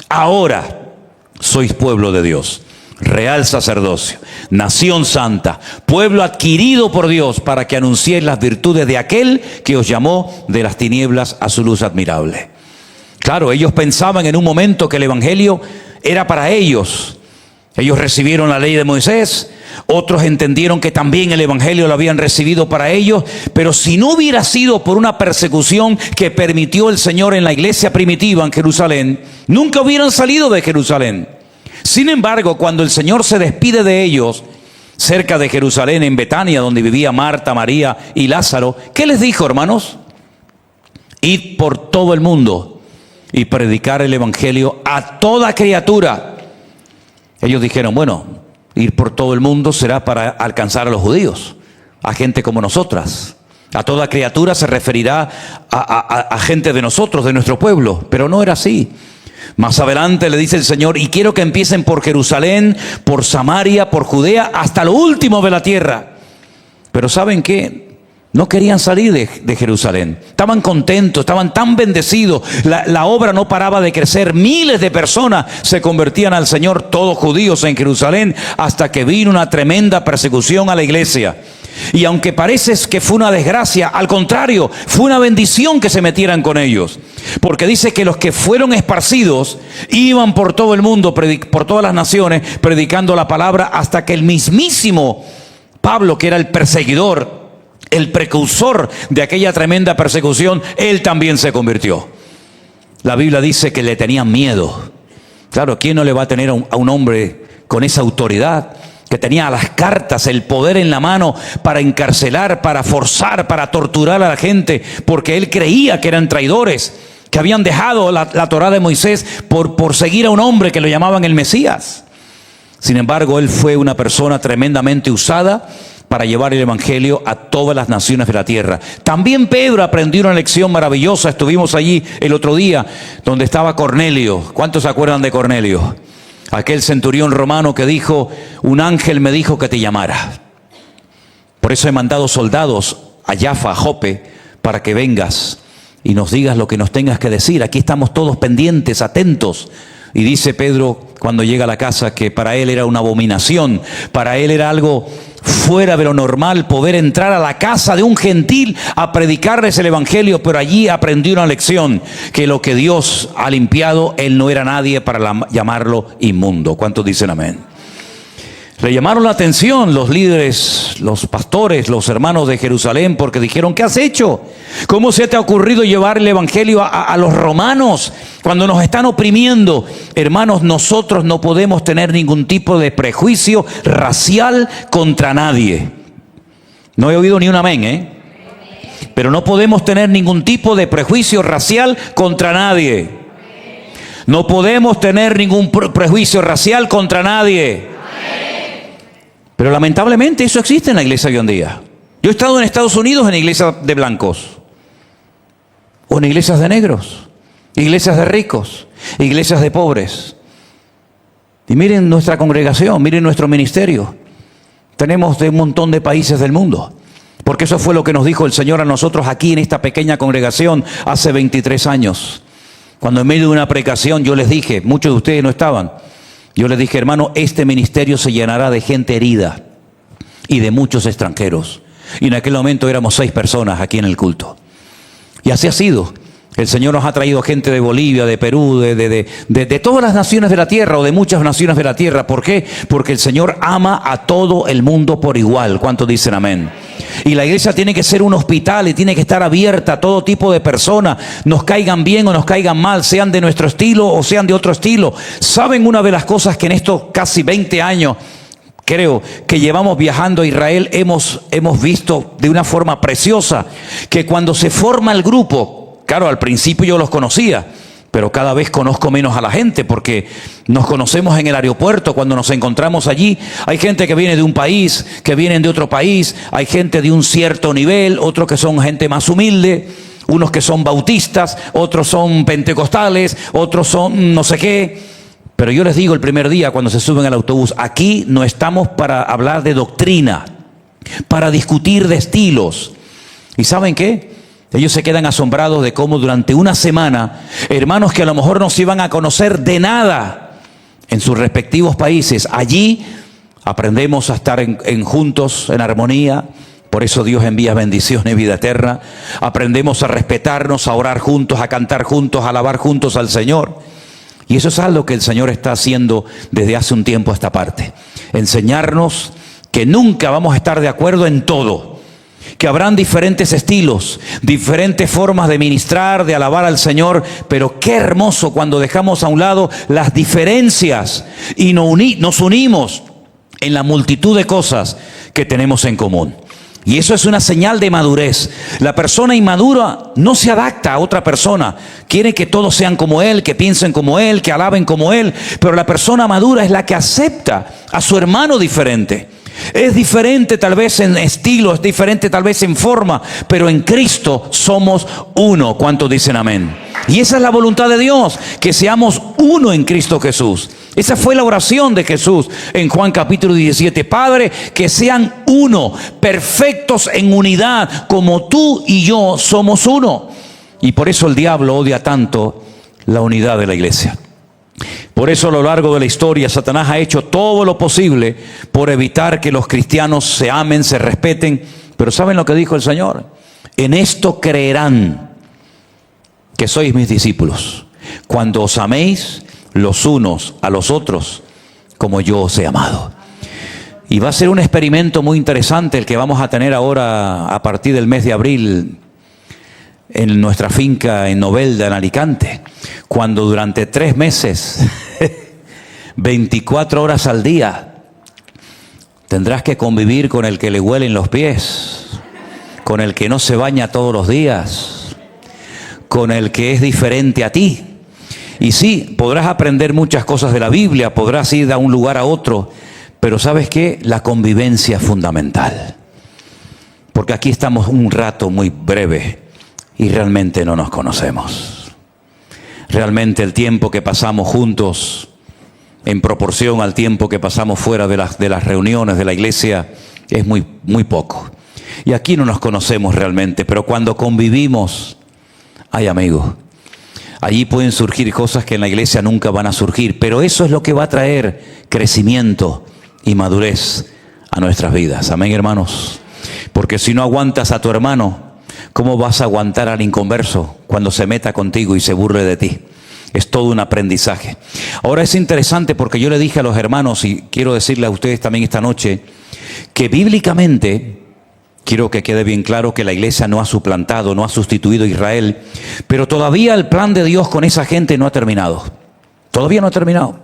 ahora sois pueblo de Dios, real sacerdocio, nación santa, pueblo adquirido por Dios, para que anunciéis las virtudes de aquel que os llamó de las tinieblas a su luz admirable. Claro, ellos pensaban en un momento que el Evangelio era para ellos. Ellos recibieron la ley de Moisés, otros entendieron que también el Evangelio lo habían recibido para ellos, pero si no hubiera sido por una persecución que permitió el Señor en la iglesia primitiva en Jerusalén, nunca hubieran salido de Jerusalén. Sin embargo, cuando el Señor se despide de ellos, cerca de Jerusalén, en Betania, donde vivía Marta, María y Lázaro, ¿qué les dijo, hermanos? Id por todo el mundo y predicar el evangelio a toda criatura. Ellos dijeron, bueno, ir por todo el mundo será para alcanzar a los judíos, a gente como nosotras. A toda criatura se referirá a gente de nosotros, de nuestro pueblo, pero no era así. Más adelante le dice el Señor, y quiero que empiecen por Jerusalén, por Samaria, por Judea, hasta lo último de la tierra. Pero ¿saben qué? No querían salir de Jerusalén. Estaban contentos, estaban tan bendecidos. La obra no paraba de crecer. Miles de personas se convertían al Señor, todos judíos en Jerusalén, hasta que vino una tremenda persecución a la iglesia. Y aunque parece que fue una desgracia, al contrario, fue una bendición que se metieran con ellos. Porque dice que los que fueron esparcidos iban por todo el mundo, por todas las naciones, predicando la palabra, hasta que el mismísimo Pablo, que era el perseguidor, el precursor de aquella tremenda persecución, él también se convirtió. La Biblia dice que le tenían miedo. Claro, ¿quién no le va a tener a un hombre con esa autoridad? Que tenía las cartas, el poder en la mano para encarcelar, para forzar, para torturar a la gente, porque él creía que eran traidores, que habían dejado la Torá de Moisés por seguir a un hombre que lo llamaban el Mesías. Sin embargo, él fue una persona tremendamente usada para llevar el evangelio a todas las naciones de la tierra. También Pedro aprendió una lección maravillosa. Estuvimos allí el otro día donde estaba Cornelio. ¿Cuántos se acuerdan de Cornelio? Aquel centurión romano que dijo, un ángel me dijo que te llamara. Por eso he mandado soldados a Jaffa, a Jope, para que vengas y nos digas lo que nos tengas que decir. Aquí estamos todos pendientes, atentos. Y dice Pedro cuando llega a la casa que para él era una abominación, para él era algo fuera de lo normal poder entrar a la casa de un gentil a predicarles el evangelio, pero allí aprendió una lección, que lo que Dios ha limpiado, él no era nadie para llamarlo inmundo. ¿Cuántos dicen amén? Le llamaron la atención los líderes, los pastores, los hermanos de Jerusalén, porque dijeron, ¿qué has hecho? ¿Cómo se te ha ocurrido llevar el evangelio a los romanos cuando nos están oprimiendo? Hermanos, nosotros no podemos tener ningún tipo de prejuicio racial contra nadie. No he oído ni un amén, Pero no podemos tener ningún tipo de prejuicio racial contra nadie. No podemos tener ningún prejuicio racial contra nadie. Pero lamentablemente eso existe en la iglesia hoy en día. Yo he estado en Estados Unidos en iglesias de blancos, o en iglesias de negros, iglesias de ricos, iglesias de pobres. Y miren nuestra congregación, miren nuestro ministerio. Tenemos de un montón de países del mundo. Porque eso fue lo que nos dijo el Señor a nosotros aquí en esta pequeña congregación hace 23 años. Cuando en medio de una predicación yo les dije, muchos de ustedes no estaban, yo les dije, hermano, este ministerio se llenará de gente herida y de muchos extranjeros. Y en aquel momento éramos 6 personas aquí en el culto. Y así ha sido. El Señor nos ha traído gente de Bolivia, de Perú, de todas las naciones de la tierra, o de muchas naciones de la tierra. ¿Por qué? Porque el Señor ama a todo el mundo por igual. ¿Cuántos dicen amén? Y la iglesia tiene que ser un hospital y tiene que estar abierta a todo tipo de personas, nos caigan bien o nos caigan mal, sean de nuestro estilo o sean de otro estilo. ¿Saben una de las cosas que en estos casi 20 años, creo, que llevamos viajando a Israel, hemos visto de una forma preciosa? Que cuando se forma el grupo, claro, al principio yo los conocía, pero cada vez conozco menos a la gente porque nos conocemos en el aeropuerto cuando nos encontramos allí. Hay gente que viene de un país, que vienen de otro país, hay gente de un cierto nivel, otros que son gente más humilde, unos que son bautistas, otros son pentecostales, otros son no sé qué. Pero yo les digo el primer día cuando se suben al autobús, aquí no estamos para hablar de doctrina, para discutir de estilos. ¿Y saben qué? Ellos se quedan asombrados de cómo durante una semana, hermanos que a lo mejor no se iban a conocer de nada en sus respectivos países, allí aprendemos a estar juntos, en armonía. Por eso Dios envía bendiciones y vida eterna. Aprendemos a respetarnos, a orar juntos, a cantar juntos, a alabar juntos al Señor. Y eso es algo que el Señor está haciendo desde hace un tiempo a esta parte. Enseñarnos que nunca vamos a estar de acuerdo en todo. que habrán diferentes estilos, diferentes formas de ministrar, de alabar al Señor, pero qué hermoso cuando dejamos a un lado las diferencias y nos unimos en la multitud de cosas que tenemos en común. Y eso es una señal de madurez. La persona inmadura no se adapta a otra persona. Quiere que todos sean como él, que piensen como él, que alaben como él. Pero la persona madura es la que acepta a su hermano diferente. Es diferente tal vez en estilo, es diferente tal vez en forma, pero en Cristo somos uno. ¿Cuántos dicen amén? Y esa es la voluntad de Dios, que seamos uno en Cristo Jesús. Esa fue la oración de Jesús en Juan capítulo 17. Padre, que sean uno, perfectos en unidad, como tú y yo somos uno. Y por eso el diablo odia tanto la unidad de la iglesia. Por eso a lo largo de la historia Satanás ha hecho todo lo posible por evitar que los cristianos se amen, se respeten. Pero ¿saben lo que dijo el Señor? En esto creerán que sois mis discípulos, cuando os améis los unos a los otros como yo os he amado. Y va a ser un experimento muy interesante el que vamos a tener ahora a partir del mes de abril en nuestra finca en Novelda, en Alicante, cuando durante 3 meses 24 horas al día tendrás que convivir con el que le huelen los pies, con el que no se baña todos los días, con el que es diferente a ti. Y sí, podrás aprender muchas cosas de la Biblia, podrás ir de un lugar a otro, pero ¿sabes qué? La convivencia es fundamental. Porque aquí estamos un rato muy breve y realmente no nos conocemos. Realmente el tiempo que pasamos juntos, en proporción al tiempo que pasamos fuera de las reuniones de la iglesia, es muy poco. Y aquí no nos conocemos realmente, pero cuando convivimos, hay amigos. Allí pueden surgir cosas que en la iglesia nunca van a surgir, pero eso es lo que va a traer crecimiento y madurez a nuestras vidas. Amén, hermanos. Porque si no aguantas a tu hermano, ¿cómo vas a aguantar al inconverso cuando se meta contigo y se burle de ti? Es todo un aprendizaje. Ahora es interesante porque yo le dije a los hermanos, y quiero decirle a ustedes también esta noche, que bíblicamente quiero que quede bien claro que la iglesia no ha suplantado, no ha sustituido a Israel, pero todavía el plan de Dios con esa gente no ha terminado. Todavía no ha terminado.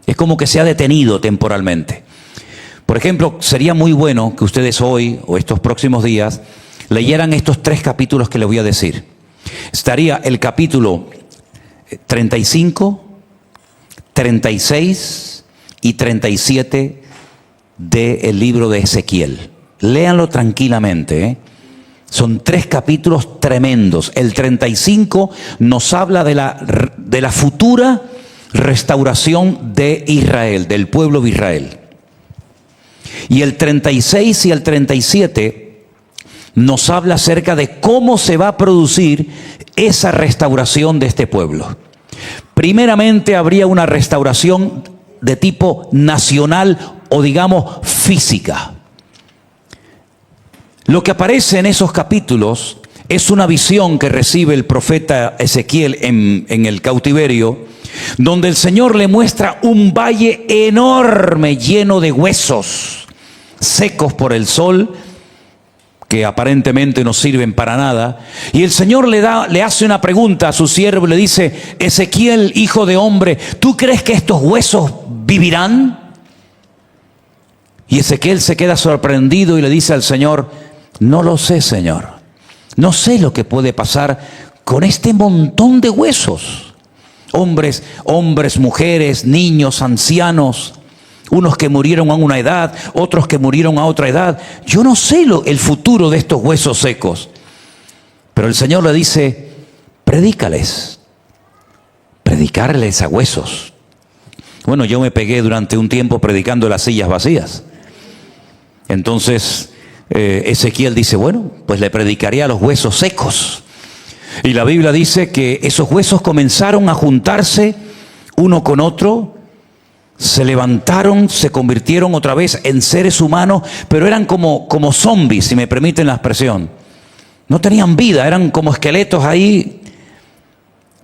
Es como que se ha detenido temporalmente. Por ejemplo, sería muy bueno que ustedes hoy o estos próximos días leyeran estos 3 capítulos que les voy a decir. Estaría el capítulo 35, 36 y 37 del libro de Ezequiel. Léanlo tranquilamente, ¿eh? Son 3 capítulos tremendos. El 35 nos habla de la futura restauración de Israel, del pueblo de Israel. Y el 36 y el 37 nos habla acerca de cómo se va a producir esa restauración de este pueblo. Primeramente habría una restauración de tipo nacional o digamos física. Lo que aparece en esos capítulos es una visión que recibe el profeta Ezequiel en el cautiverio, donde el Señor le muestra un valle enorme lleno de huesos secos por el sol, que aparentemente no sirven para nada. Y el Señor le hace una pregunta a su siervo y le dice: Ezequiel, hijo de hombre, ¿tú crees que estos huesos vivirán? Y Ezequiel se queda sorprendido y le dice al Señor: no lo sé, Señor. No sé lo que puede pasar con este montón de huesos. Hombres, mujeres, niños, ancianos, unos que murieron a una edad, otros que murieron a otra edad. Yo no sé el futuro de estos huesos secos. Pero el Señor le dice: predícales. Predicarles a huesos. Bueno, yo me pegué durante un tiempo predicando las sillas vacías. Entonces Ezequiel dice: bueno, pues le predicaré a los huesos secos. Y la Biblia dice que esos huesos comenzaron a juntarse uno con otro, se levantaron, se convirtieron otra vez en seres humanos, pero eran como zombies, si me permiten la expresión. No tenían vida, eran como esqueletos ahí.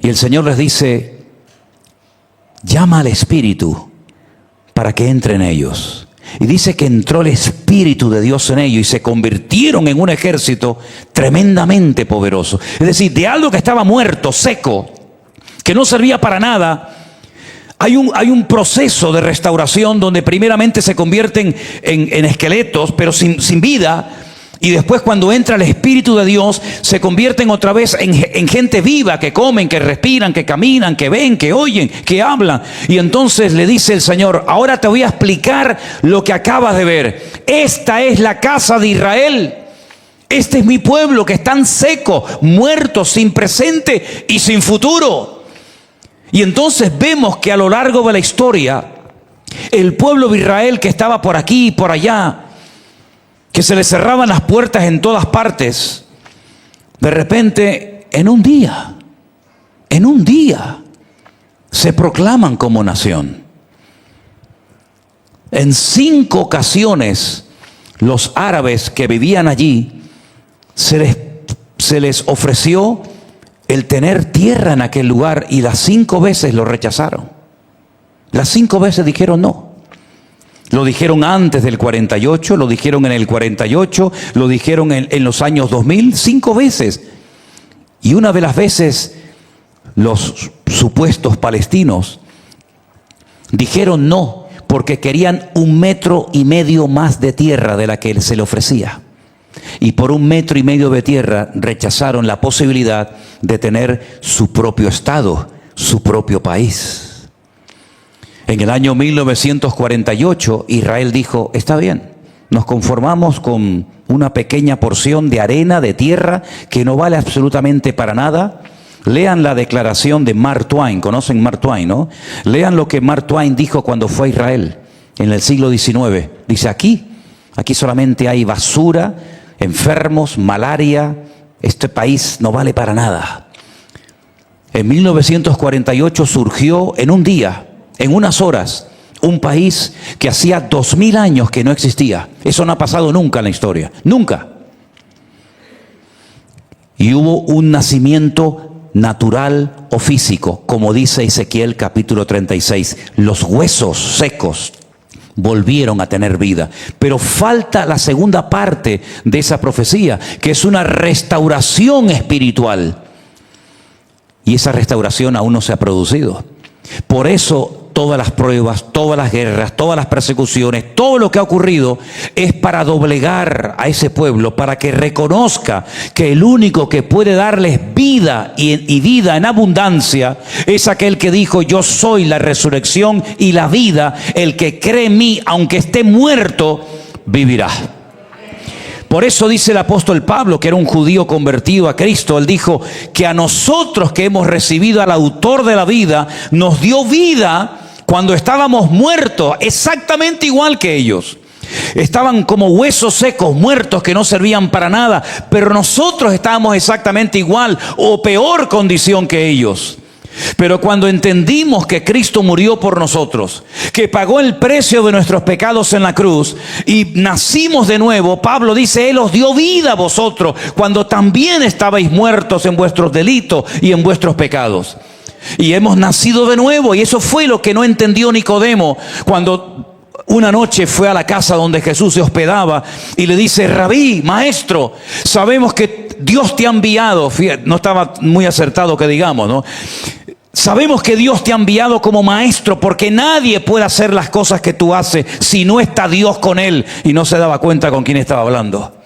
Y el Señor les dice: llama al Espíritu para que entre en ellos. Y dice que entró el Espíritu de Dios en ellos y se convirtieron en un ejército tremendamente poderoso. Es decir, de algo que estaba muerto, seco, que no servía para nada, hay un proceso de restauración donde primeramente se convierten en esqueletos, pero sin vida. Y después, cuando entra el Espíritu de Dios, se convierten otra vez en gente viva, que comen, que respiran, que caminan, que ven, que oyen, que hablan. Y entonces le dice el Señor: ahora te voy a explicar lo que acabas de ver. Esta es la casa de Israel. Este es mi pueblo, que están secos, muertos, sin presente y sin futuro. Y entonces vemos que a lo largo de la historia, el pueblo de Israel, que estaba por aquí y por allá, que se le cerraban las puertas en todas partes, de repente, en un día, se proclaman como nación. En 5 ocasiones, los árabes que vivían allí, se les ofreció el tener tierra en aquel lugar, y las 5 veces lo rechazaron. Las 5 veces dijeron no. Lo dijeron antes del 48, lo dijeron en el 48, lo dijeron en los años 2000, 5 veces. Y una de las veces, los supuestos palestinos dijeron no, porque querían 1,5 metros más de tierra de la que se le ofrecía. Y por 1,5 metros de tierra rechazaron la posibilidad de tener su propio estado, su propio país. En el año 1948, Israel dijo: está bien, nos conformamos con una pequeña porción de arena, de tierra, que no vale absolutamente para nada. Lean la declaración de Mark Twain. ¿Conocen Mark Twain, no? Lean lo que Mark Twain dijo cuando fue a Israel en el siglo XIX. Dice: aquí solamente hay basura, enfermos, malaria. Este país no vale para nada. En 1948 surgió en un día, en unas horas, un país que hacía 2000 años que no existía. Eso no ha pasado nunca en la historia, nunca. Y hubo un nacimiento natural o físico, como dice Ezequiel capítulo 36. Los huesos secos volvieron a tener vida. Pero falta la segunda parte de esa profecía, que es una restauración espiritual. Y esa restauración aún no se ha producido. Por eso todas las pruebas, todas las guerras, todas las persecuciones, todo lo que ha ocurrido es para doblegar a ese pueblo, para que reconozca que el único que puede darles vida y vida en abundancia es aquel que dijo: yo soy la resurrección y la vida, el que cree en mí, aunque esté muerto, vivirá. Por eso dice el apóstol Pablo, que era un judío convertido a Cristo, él dijo que a nosotros, que hemos recibido al autor de la vida, nos dio vida cuando estábamos muertos, exactamente igual que ellos. Estaban como huesos secos, muertos, que no servían para nada, pero nosotros estábamos exactamente igual o peor condición que ellos. Pero cuando entendimos que Cristo murió por nosotros, que pagó el precio de nuestros pecados en la cruz y nacimos de nuevo, Pablo dice: Él os dio vida a vosotros cuando también estabais muertos en vuestros delitos y en vuestros pecados. Y hemos nacido de nuevo, y eso fue lo que no entendió Nicodemo cuando una noche fue a la casa donde Jesús se hospedaba y le dice: Rabí, maestro, sabemos que Dios te ha enviado. Fíjate, no estaba muy acertado que digamos, ¿no? Sabemos que Dios te ha enviado como maestro, porque nadie puede hacer las cosas que tú haces si no está Dios con él. Y no se daba cuenta con quién estaba hablando.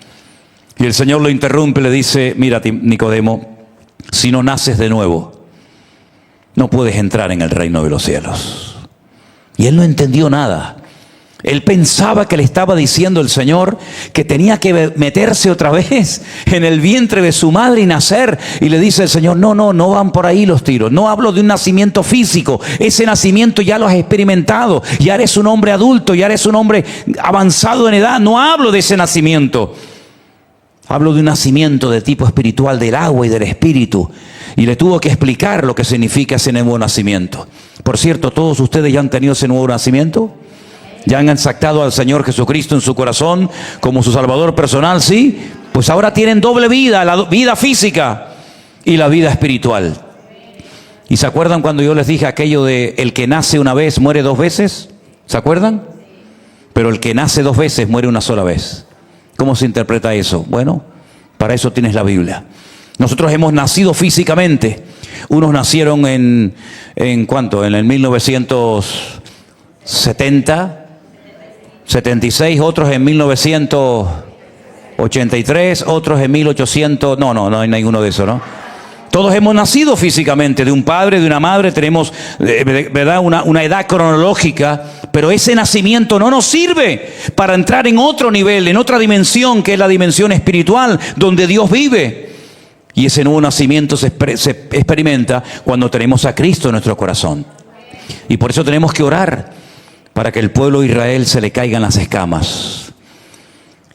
Y el Señor lo interrumpe y le dice: mira, Nicodemo, si no naces de nuevo, no puedes entrar en el reino de los cielos. Y él no entendió nada. Él pensaba que le estaba diciendo el Señor que tenía que meterse otra vez en el vientre de su madre y nacer. Y le dice el Señor: no van por ahí los tiros. No hablo de un nacimiento físico. Ese nacimiento ya lo has experimentado. Ya eres un hombre adulto, ya eres un hombre avanzado en edad. No hablo de ese nacimiento. Hablo de un nacimiento de tipo espiritual, del agua y del espíritu. Y le tuvo que explicar lo que significa ese nuevo nacimiento. Por cierto, ¿todos ustedes ya han tenido ese nuevo nacimiento? ¿Ya han aceptado al Señor Jesucristo en su corazón como su Salvador personal? Sí. Pues ahora tienen doble vida, la vida física y la vida espiritual. ¿Y se acuerdan cuando yo les dije aquello de el que nace una vez muere 2 veces? ¿Se acuerdan? pero el que nace 2 veces muere una sola vez. ¿Cómo se interpreta eso? Bueno, para eso tienes la Biblia. Nosotros hemos nacido físicamente. Unos nacieron ¿en cuánto? En el 1970, 76, otros en 1983, otros en 1800. No hay ninguno de eso, ¿no? Todos hemos nacido físicamente de un padre, de una madre, tenemos, ¿verdad?, una edad cronológica, pero ese nacimiento no nos sirve para entrar en otro nivel, en otra dimensión, que es la dimensión espiritual, donde Dios vive. Y ese nuevo nacimiento se experimenta cuando tenemos a Cristo en nuestro corazón. Y por eso tenemos que orar para que el pueblo de Israel se le caigan las escamas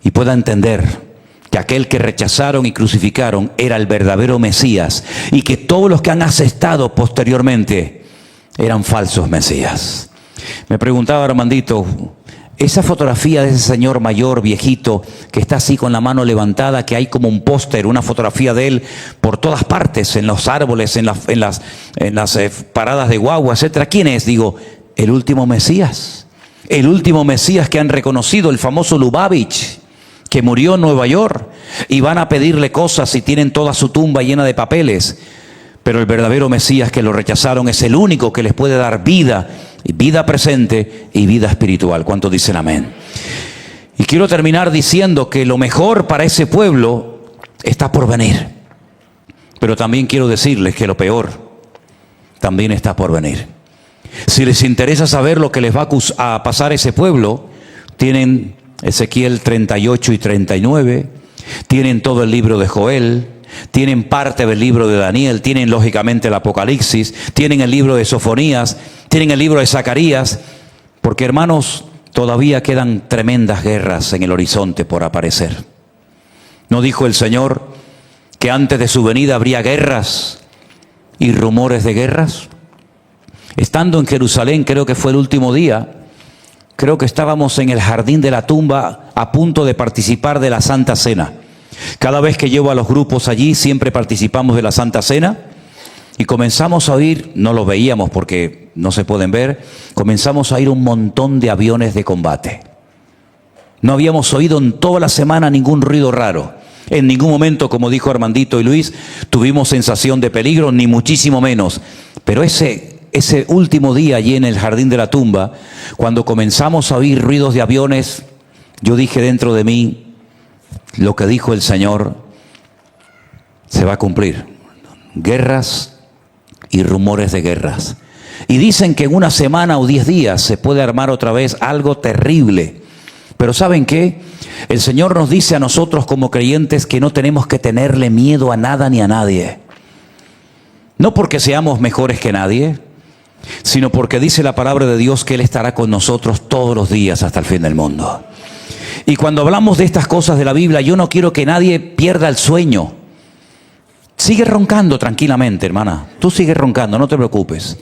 y pueda entender que aquel que rechazaron y crucificaron era el verdadero Mesías, y que todos los que han asestado posteriormente eran falsos Mesías. Me preguntaba Armandito, esa fotografía de ese señor mayor, viejito, que está así con la mano levantada, que hay como un póster, una fotografía de él por todas partes, en los árboles, en las paradas de guagua, etcétera. ¿Quién es? Digo, el último Mesías. El último Mesías que han reconocido, el famoso Lubavitch, que murió en Nueva York, y van a pedirle cosas y tienen toda su tumba llena de papeles. Pero el verdadero Mesías que lo rechazaron es el único que les puede dar vida, vida presente y vida espiritual. ¿Cuántos dicen amén? Y quiero terminar diciendo que lo mejor para ese pueblo está por venir. Pero también quiero decirles que lo peor también está por venir. Si les interesa saber lo que les va a pasar a ese pueblo, tienen Ezequiel 38 y 39, tienen todo el libro de Joel, tienen parte del libro de Daniel, tienen lógicamente el Apocalipsis, tienen el libro de Sofonías, tienen el libro de Zacarías, porque hermanos, todavía quedan tremendas guerras en el horizonte por aparecer. ¿No dijo el Señor que antes de su venida habría guerras y rumores de guerras? Estando en Jerusalén, creo que fue el último día, creo que estábamos en el jardín de la tumba a punto de participar de la Santa Cena. Cada vez que llevo a los grupos allí, siempre participamos de la Santa Cena y comenzamos a oír, no los veíamos porque no se pueden ver, comenzamos a oír un montón de aviones de combate. No habíamos oído en toda la semana ningún ruido raro. En ningún momento, como dijo Armandito y Luis, tuvimos sensación de peligro, ni muchísimo menos. Pero ese último día allí en el jardín de la tumba, cuando comenzamos a oír ruidos de aviones, yo dije dentro de mí, lo que dijo el Señor se va a cumplir. Guerras y rumores de guerras. Y dicen que en una semana o 10 días se puede armar otra vez algo terrible. Pero ¿saben qué? El Señor nos dice a nosotros como creyentes que no tenemos que tenerle miedo a nada ni a nadie. No porque seamos mejores que nadie, sino porque dice la palabra de Dios que Él estará con nosotros todos los días hasta el fin del mundo. Y cuando hablamos de estas cosas de la Biblia, yo no quiero que nadie pierda el sueño. Sigue roncando tranquilamente, hermana. Tú sigue roncando, no te preocupes.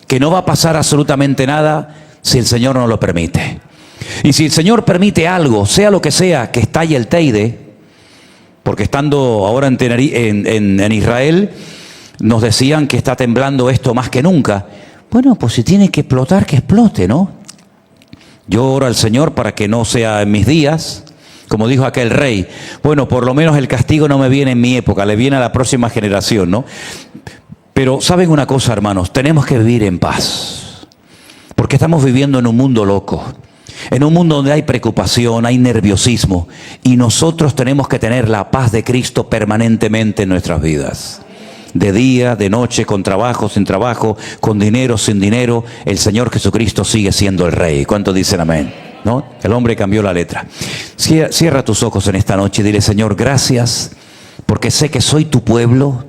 Que no va a pasar absolutamente nada si el Señor no lo permite. Y si el Señor permite algo, sea lo que sea, que estalle el Teide, porque estando ahora en Israel, nos decían que está temblando esto más que nunca. Bueno, pues si tiene que explotar, que explote, ¿no? Yo oro al Señor para que no sea en mis días, como dijo aquel rey. Bueno, por lo menos el castigo no me viene en mi época, le viene a la próxima generación, ¿no? Pero ¿saben una cosa, hermanos? Tenemos que vivir en paz, porque estamos viviendo en un mundo loco, en un mundo donde hay preocupación, hay nerviosismo, y nosotros tenemos que tener la paz de Cristo permanentemente en nuestras vidas. De día, de noche, con trabajo, sin trabajo, con dinero, sin dinero, el Señor Jesucristo sigue siendo el Rey. ¿Cuántos dicen amén? ¿No? El hombre cambió la letra. Cierra tus ojos en esta noche y dile: Señor, gracias, porque sé que soy tu pueblo,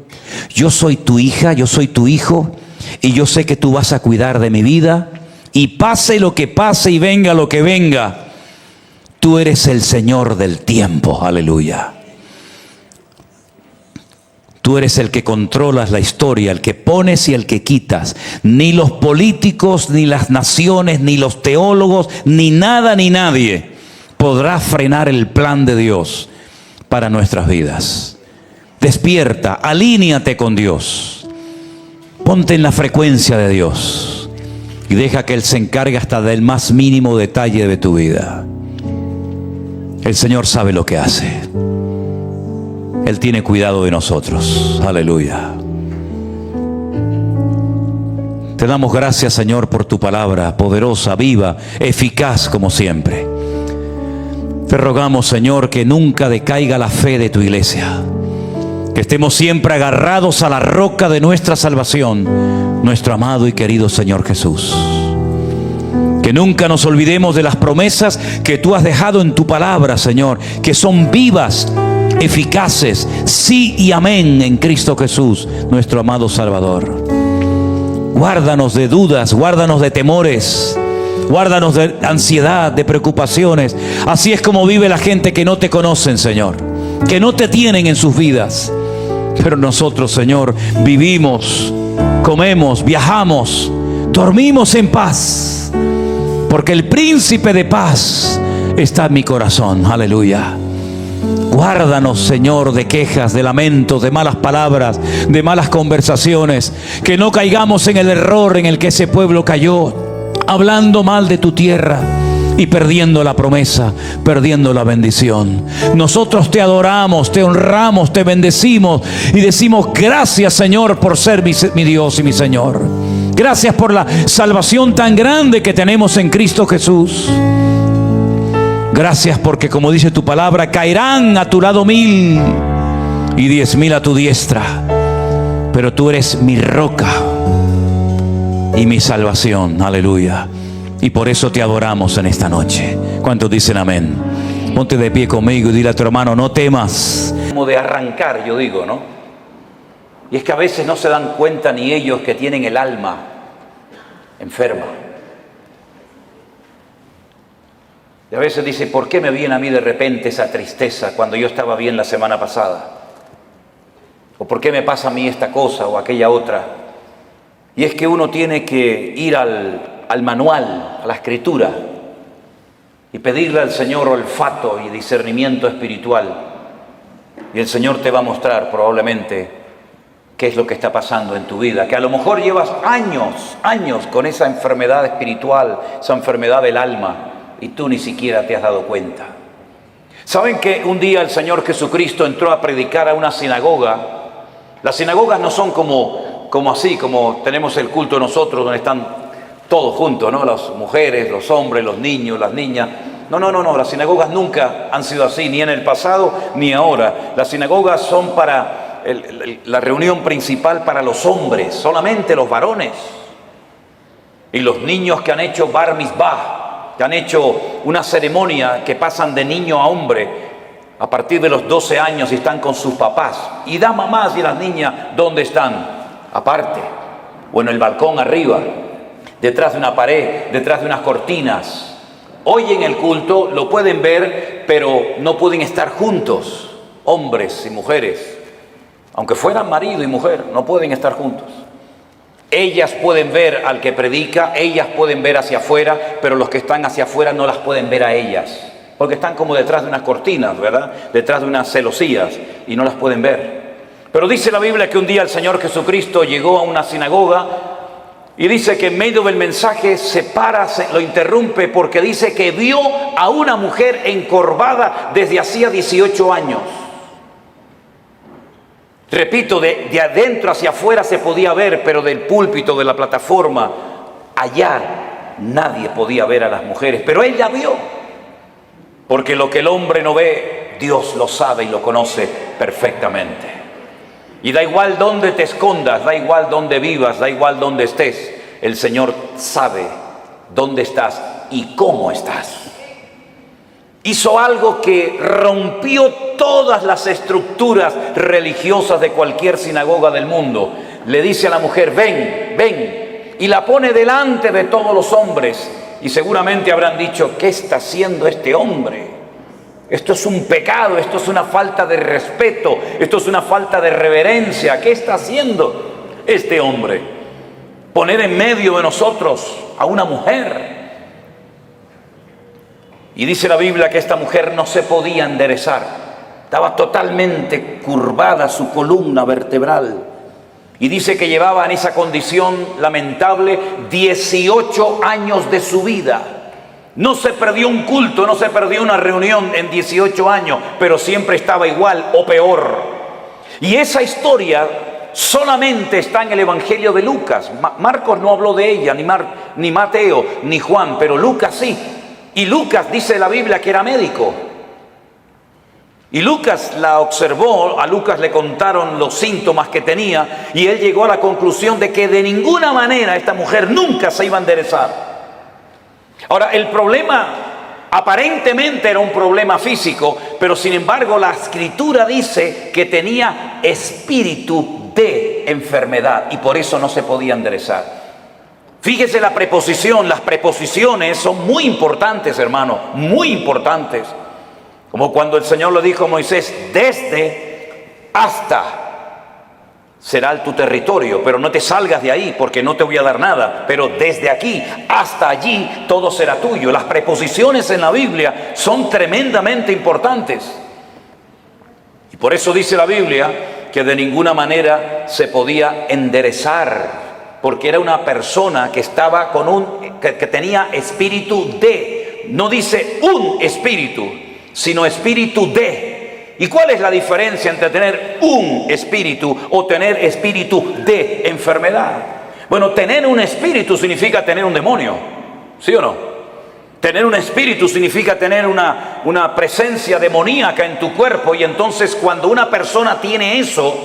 yo soy tu hija, yo soy tu hijo, y yo sé que tú vas a cuidar de mi vida, y pase lo que pase y venga lo que venga, tú eres el Señor del tiempo. Aleluya. Tú eres el que controlas la historia, el que pones y el que quitas. Ni los políticos, ni las naciones, ni los teólogos, ni nada ni nadie podrá frenar el plan de Dios para nuestras vidas. Despierta, alíñate con Dios. Ponte en la frecuencia de Dios. y deja que Él se encargue hasta del más mínimo detalle de tu vida. El Señor sabe lo que hace. Él tiene cuidado de nosotros. Aleluya. Te damos gracias, Señor, por tu palabra poderosa, viva, eficaz como siempre. Te rogamos, Señor, que nunca decaiga la fe de tu iglesia. Que estemos siempre agarrados a la roca de nuestra salvación, nuestro amado y querido Señor Jesús. Que nunca nos olvidemos de las promesas que tú has dejado en tu palabra, Señor, que son vivas, eficaces, sí y amén en Cristo Jesús, nuestro amado Salvador. Guárdanos de dudas, guárdanos de temores, guárdanos de ansiedad, de preocupaciones. Así es como vive la gente que no te conocen, Señor, que no te tienen en sus vidas. Pero nosotros, Señor, vivimos, comemos, viajamos, dormimos en paz, porque el príncipe de paz está en mi corazón. Aleluya. Guárdanos, Señor, de quejas, de lamentos, de malas palabras, de malas conversaciones. Que no caigamos en el error en el que ese pueblo cayó, hablando mal de tu tierra y perdiendo la promesa, perdiendo la bendición. Nosotros te adoramos, te honramos, te bendecimos y decimos gracias, Señor, por ser mi Dios y mi Señor. Gracias por la salvación tan grande que tenemos en Cristo Jesús. Gracias porque, como dice tu palabra, caerán a tu lado 1000 y 10,000 a tu diestra, pero tú eres mi roca y mi salvación. Aleluya. Y por eso te adoramos en esta noche. ¿Cuántos dicen amén? Ponte de pie conmigo y dile a tu hermano: no temas. Como de arrancar, yo digo, ¿no? Y es que a veces no se dan cuenta ni ellos que tienen el alma enferma. Y a veces dice: ¿por qué me viene a mí de repente esa tristeza cuando yo estaba bien la semana pasada? ¿O por qué me pasa a mí esta cosa o aquella otra? Y es que uno tiene que ir al manual, a la escritura, y pedirle al Señor olfato y discernimiento espiritual. Y el Señor te va a mostrar probablemente qué es lo que está pasando en tu vida, que a lo mejor llevas años con esa enfermedad espiritual, esa enfermedad del alma, y tú ni siquiera te has dado cuenta. ¿Saben que un día el Señor Jesucristo entró a predicar a una sinagoga? Las sinagogas no son como así, como tenemos el culto nosotros, donde están todos juntos, ¿no? Las mujeres, los hombres, los niños, las niñas. No, las sinagogas nunca han sido así, ni en el pasado ni ahora. Las sinagogas son para la reunión principal para los hombres, solamente los varones. Y los niños que han hecho bar mitzvah, que han hecho una ceremonia que pasan de niño a hombre a partir de los 12 años y están con sus papás. Y las mamás y las niñas, ¿dónde están? Aparte, o en el balcón arriba, detrás de una pared, detrás de unas cortinas. Hoy en el culto lo pueden ver, pero no pueden estar juntos, hombres y mujeres. Aunque fueran marido y mujer, no pueden estar juntos. Ellas pueden ver al que predica, ellas pueden ver hacia afuera, pero los que están hacia afuera no las pueden ver a ellas, porque están como detrás de unas cortinas, ¿verdad? Detrás de unas celosías y no las pueden ver. Pero dice la Biblia que un día el Señor Jesucristo llegó a una sinagoga y dice que en medio del mensaje se para, lo interrumpe, porque dice que vio a una mujer encorvada desde hacía 18 años. Repito, de adentro hacia afuera se podía ver, pero del púlpito, de la plataforma, allá nadie podía ver a las mujeres. Pero él la vio, porque lo que el hombre no ve, Dios lo sabe y lo conoce perfectamente. Y da igual dónde te escondas, da igual dónde vivas, da igual dónde estés, el Señor sabe dónde estás y cómo estás. Hizo algo que rompió todas las estructuras religiosas de cualquier sinagoga del mundo. Le dice a la mujer: ven, y la pone delante de todos los hombres. Y seguramente habrán dicho: ¿qué está haciendo este hombre? Esto es un pecado, esto es una falta de respeto, esto es una falta de reverencia. ¿Qué está haciendo este hombre? Poner en medio de nosotros a una mujer. Y dice la Biblia que esta mujer no se podía enderezar. Estaba totalmente curvada su columna vertebral. Y dice que llevaba en esa condición lamentable 18 años de su vida. No se perdió un culto, no se perdió una reunión en 18 años, pero siempre estaba igual o peor. Y esa historia solamente está en el Evangelio de Lucas. Marcos no habló de ella, ni Mateo, ni Juan, pero Lucas sí. Y Lucas dice la Biblia que era médico. Y Lucas la observó, a Lucas le contaron los síntomas que tenía y él llegó a la conclusión de que de ninguna manera esta mujer nunca se iba a enderezar. Ahora, el problema aparentemente era un problema físico, pero sin embargo la Escritura dice que tenía espíritu de enfermedad y por eso no se podía enderezar. Fíjese la preposición, las preposiciones son muy importantes, hermano, muy importantes. Como cuando el Señor le dijo a Moisés, desde hasta será tu territorio, pero no te salgas de ahí porque no te voy a dar nada, pero desde aquí hasta allí todo será tuyo. Las preposiciones en la Biblia son tremendamente importantes. Y por eso dice la Biblia que de ninguna manera se podía enderezar, porque era una persona que estaba que tenía espíritu de, no dice un espíritu, sino espíritu de. ¿Y cuál es la diferencia entre tener un espíritu o tener espíritu de enfermedad? Bueno, tener un espíritu significa tener un demonio, ¿sí o no? Tener un espíritu significa tener una presencia demoníaca en tu cuerpo, y entonces cuando una persona tiene eso,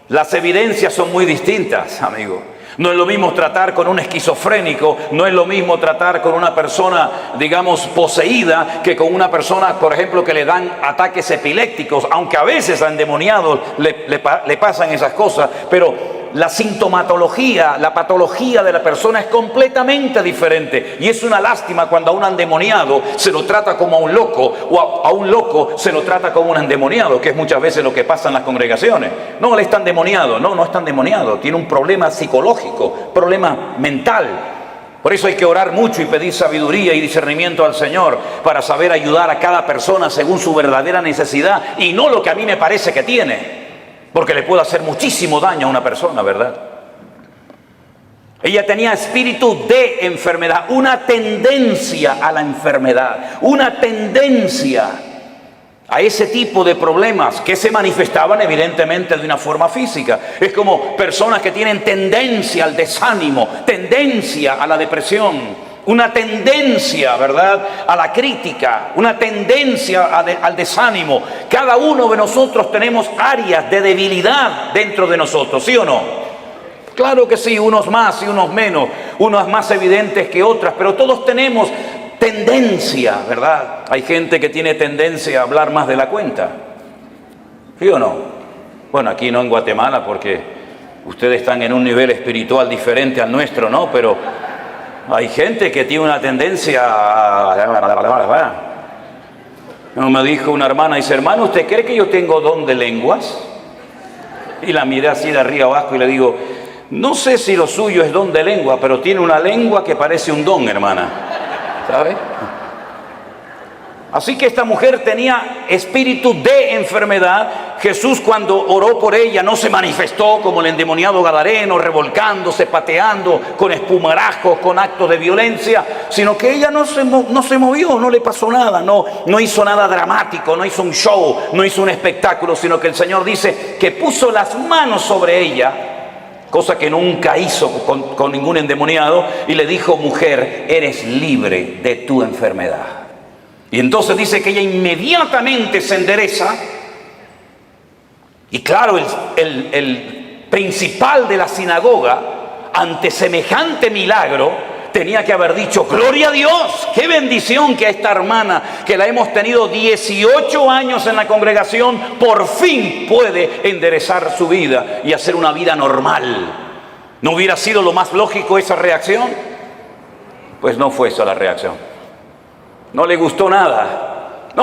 las evidencias son muy distintas, amigo. No es lo mismo tratar con un esquizofrénico, no es lo mismo tratar con una persona, digamos, poseída, que con una persona, por ejemplo, que le dan ataques epilépticos, aunque a veces a endemoniados le pasan esas cosas, pero la sintomatología, la patología de la persona es completamente diferente. Y es una lástima cuando a un endemoniado se lo trata como a un loco, o a un loco se lo trata como un endemoniado, que es muchas veces lo que pasa en las congregaciones. No, él está endemoniado. No está endemoniado, tiene un problema psicológico, problema mental. Por eso hay que orar mucho y pedir sabiduría y discernimiento al Señor para saber ayudar a cada persona según su verdadera necesidad y no lo que a mí me parece que tiene. Porque le puede hacer muchísimo daño a una persona, ¿verdad? Ella tenía espíritu de enfermedad, una tendencia a la enfermedad, una tendencia a ese tipo de problemas que se manifestaban evidentemente de una forma física. Es como personas que tienen tendencia al desánimo, tendencia a la depresión, una tendencia, ¿verdad?, a la crítica, una tendencia al desánimo. Cada uno de nosotros tenemos áreas de debilidad dentro de nosotros, ¿sí o no? Claro que sí, unos más y unos menos, unas más evidentes que otras, pero todos tenemos tendencia, ¿verdad? Hay gente que tiene tendencia a hablar más de la cuenta, ¿sí o no? Bueno, aquí no en Guatemala porque ustedes están en un nivel espiritual diferente al nuestro, ¿no? Pero hay gente que tiene una tendencia a... Me dijo una hermana, dice, hermano, ¿usted cree que yo tengo don de lenguas? Y la miré así de arriba abajo y le digo, no sé si lo suyo es don de lengua, pero tiene una lengua que parece un don, hermana. ¿Sabe? Así que esta mujer tenía espíritu de enfermedad. Jesús, cuando oró por ella, no se manifestó como el endemoniado gadareno, revolcándose, pateando, con espumarajos, con actos de violencia, sino que ella no se movió, no le pasó nada, no hizo nada dramático, no hizo un show, no hizo un espectáculo, sino que el Señor dice que puso las manos sobre ella, cosa que nunca hizo con ningún endemoniado, y le dijo, mujer, eres libre de tu enfermedad. Y entonces dice que ella inmediatamente se endereza. Y claro, el principal de la sinagoga, ante semejante milagro, tenía que haber dicho, gloria a Dios, qué bendición que a esta hermana, que la hemos tenido 18 años en la congregación, por fin puede enderezar su vida y hacer una vida normal. ¿No hubiera sido lo más lógico esa reacción? Pues no fue esa la reacción. No le gustó nada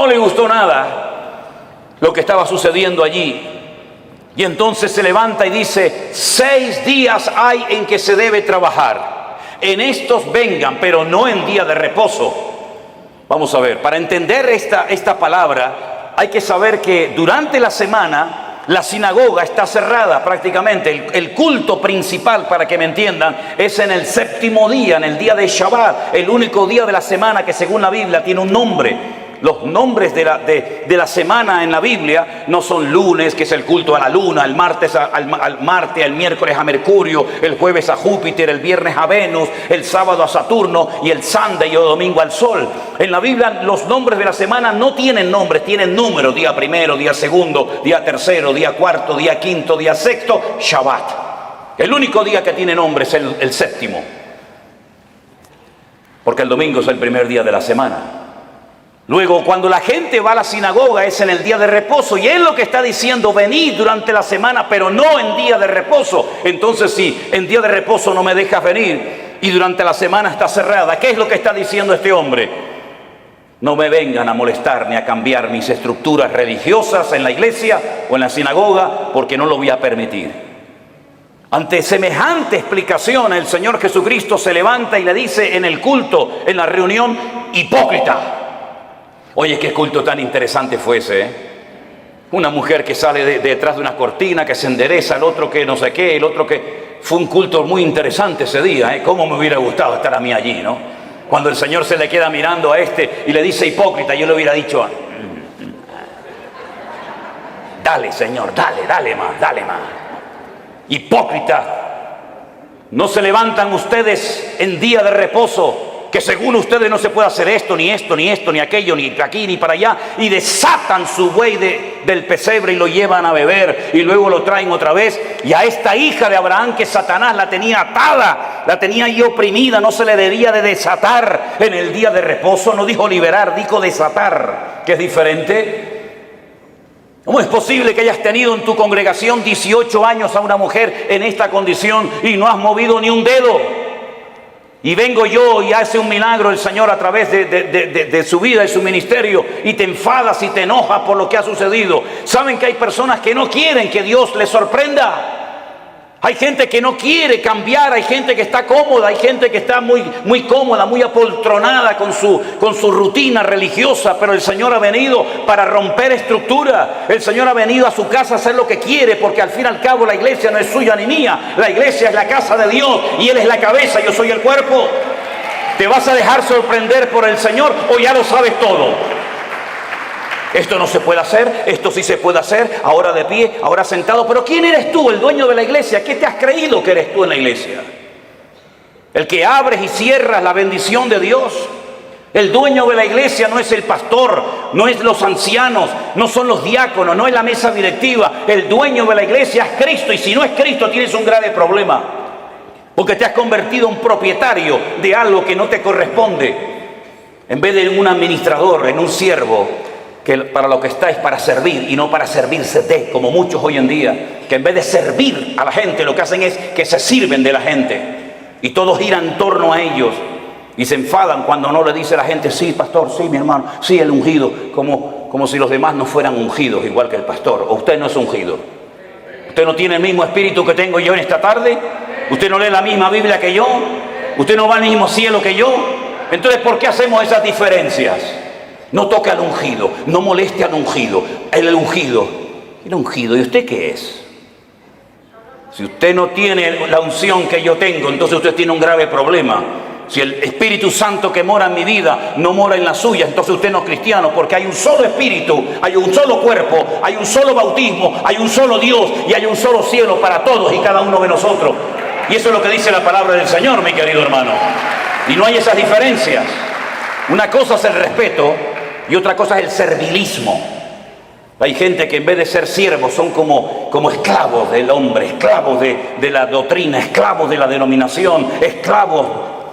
lo que estaba sucediendo allí. Y entonces se levanta y dice, 6 días hay en que se debe trabajar. En estos vengan, pero no en día de reposo. Vamos a ver, para entender esta palabra, hay que saber que durante la semana La sinagoga está cerrada prácticamente. El culto principal, para que me entiendan, es en el séptimo día, en el día de Shabbat, el único día de la semana que según la Biblia tiene un nombre. Los nombres de la semana en la Biblia no son lunes, que es el culto a la luna, el martes al Marte, el miércoles a Mercurio, el jueves a Júpiter, el viernes a Venus, el sábado a Saturno y el Sunday o domingo al Sol. En la Biblia los nombres de la semana no tienen nombres, tienen números: día primero, día segundo, día tercero, día cuarto, día quinto, día sexto, Shabbat. El único día que tiene nombre es el séptimo, porque el domingo es el primer día de la semana. Luego, cuando la gente va a la sinagoga es en el día de reposo, y él lo que está diciendo: venid durante la semana, pero no en día de reposo. Entonces, si en día de reposo no me dejas venir y durante la semana está cerrada, ¿qué es lo que está diciendo este hombre? No me vengan a molestar ni a cambiar mis estructuras religiosas en la iglesia o en la sinagoga, porque no lo voy a permitir. Ante semejante explicación, el Señor Jesucristo se levanta y le dice en el culto, en la reunión: hipócrita. Oye, qué culto tan interesante fue ese, ¿eh? Una mujer que sale detrás de una cortina, que se endereza, el otro que no sé qué, el otro que... Fue un culto muy interesante ese día, ¿eh? Cómo me hubiera gustado estar a mí allí, ¿no? Cuando el Señor se le queda mirando a este y le dice hipócrita, yo le hubiera dicho: dale, Señor, dale más. Hipócrita. ¿No se levantan ustedes en día de reposo, que según ustedes no se puede hacer esto, ni aquello, ni aquí, ni para allá, y desatan su buey del pesebre y lo llevan a beber y luego lo traen otra vez? Y a esta hija de Abraham, que Satanás la tenía atada, la tenía ahí oprimida, no se le debía de desatar en el día de reposo. No dijo liberar, dijo desatar, que es diferente. ¿Cómo es posible que hayas tenido en tu congregación 18 años a una mujer en esta condición y no has movido ni un dedo? Y vengo yo y hace un milagro el Señor a través de su vida y su ministerio, y te enfadas y te enojas por lo que ha sucedido. ¿Saben que hay personas que no quieren que Dios les sorprenda? Hay gente que no quiere cambiar, hay gente que está cómoda, hay gente que está muy cómoda, muy apoltronada con su rutina religiosa, pero el Señor ha venido para romper estructura. El Señor ha venido a su casa a hacer lo que quiere, porque al fin y al cabo la iglesia no es suya ni mía. La iglesia es la casa de Dios y Él es la cabeza, yo soy el cuerpo. ¿Te vas a dejar sorprender por el Señor o ya lo sabes todo? Esto no se puede hacer, esto sí se puede hacer, ahora de pie, ahora sentado. Pero ¿quién eres tú, el dueño de la iglesia? ¿Qué te has creído que eres tú en la iglesia? El que abres y cierras la bendición de Dios. El dueño de la iglesia no es el pastor, no es los ancianos, no son los diáconos, no es la mesa directiva. El dueño de la iglesia es Cristo, y si no es Cristo tienes un grave problema, porque te has convertido en propietario de algo que no te corresponde. En vez de un administrador, en un siervo, que para lo que está es para servir y no para servirse de, como muchos hoy en día, que en vez de servir a la gente lo que hacen es que se sirven de la gente y todo gira en torno a ellos, y se enfadan cuando no le dice a la gente: sí, pastor, sí, mi hermano, sí, el ungido, como si los demás no fueran ungidos igual que el pastor. ¿O usted no es ungido? ¿Usted no tiene el mismo espíritu que tengo yo en esta tarde? ¿Usted no lee la misma Biblia que yo? ¿Usted no va al mismo cielo que yo? Entonces, ¿por qué hacemos esas diferencias? No toque al ungido, no moleste al ungido. El ungido, ¿y usted qué es? Si usted no tiene la unción que yo tengo, entonces usted tiene un grave problema. Si el Espíritu Santo que mora en mi vida no mora en la suya, entonces usted no es cristiano, porque hay un solo Espíritu, hay un solo cuerpo, hay un solo bautismo, hay un solo Dios y hay un solo cielo para todos y cada uno de nosotros. Y eso es lo que dice la palabra del Señor, mi querido hermano. Y no hay esas diferencias. Una cosa es el respeto y otra cosa es el servilismo. Hay gente que en vez de ser siervos son como esclavos del hombre, esclavos de la doctrina, esclavos de la denominación, esclavos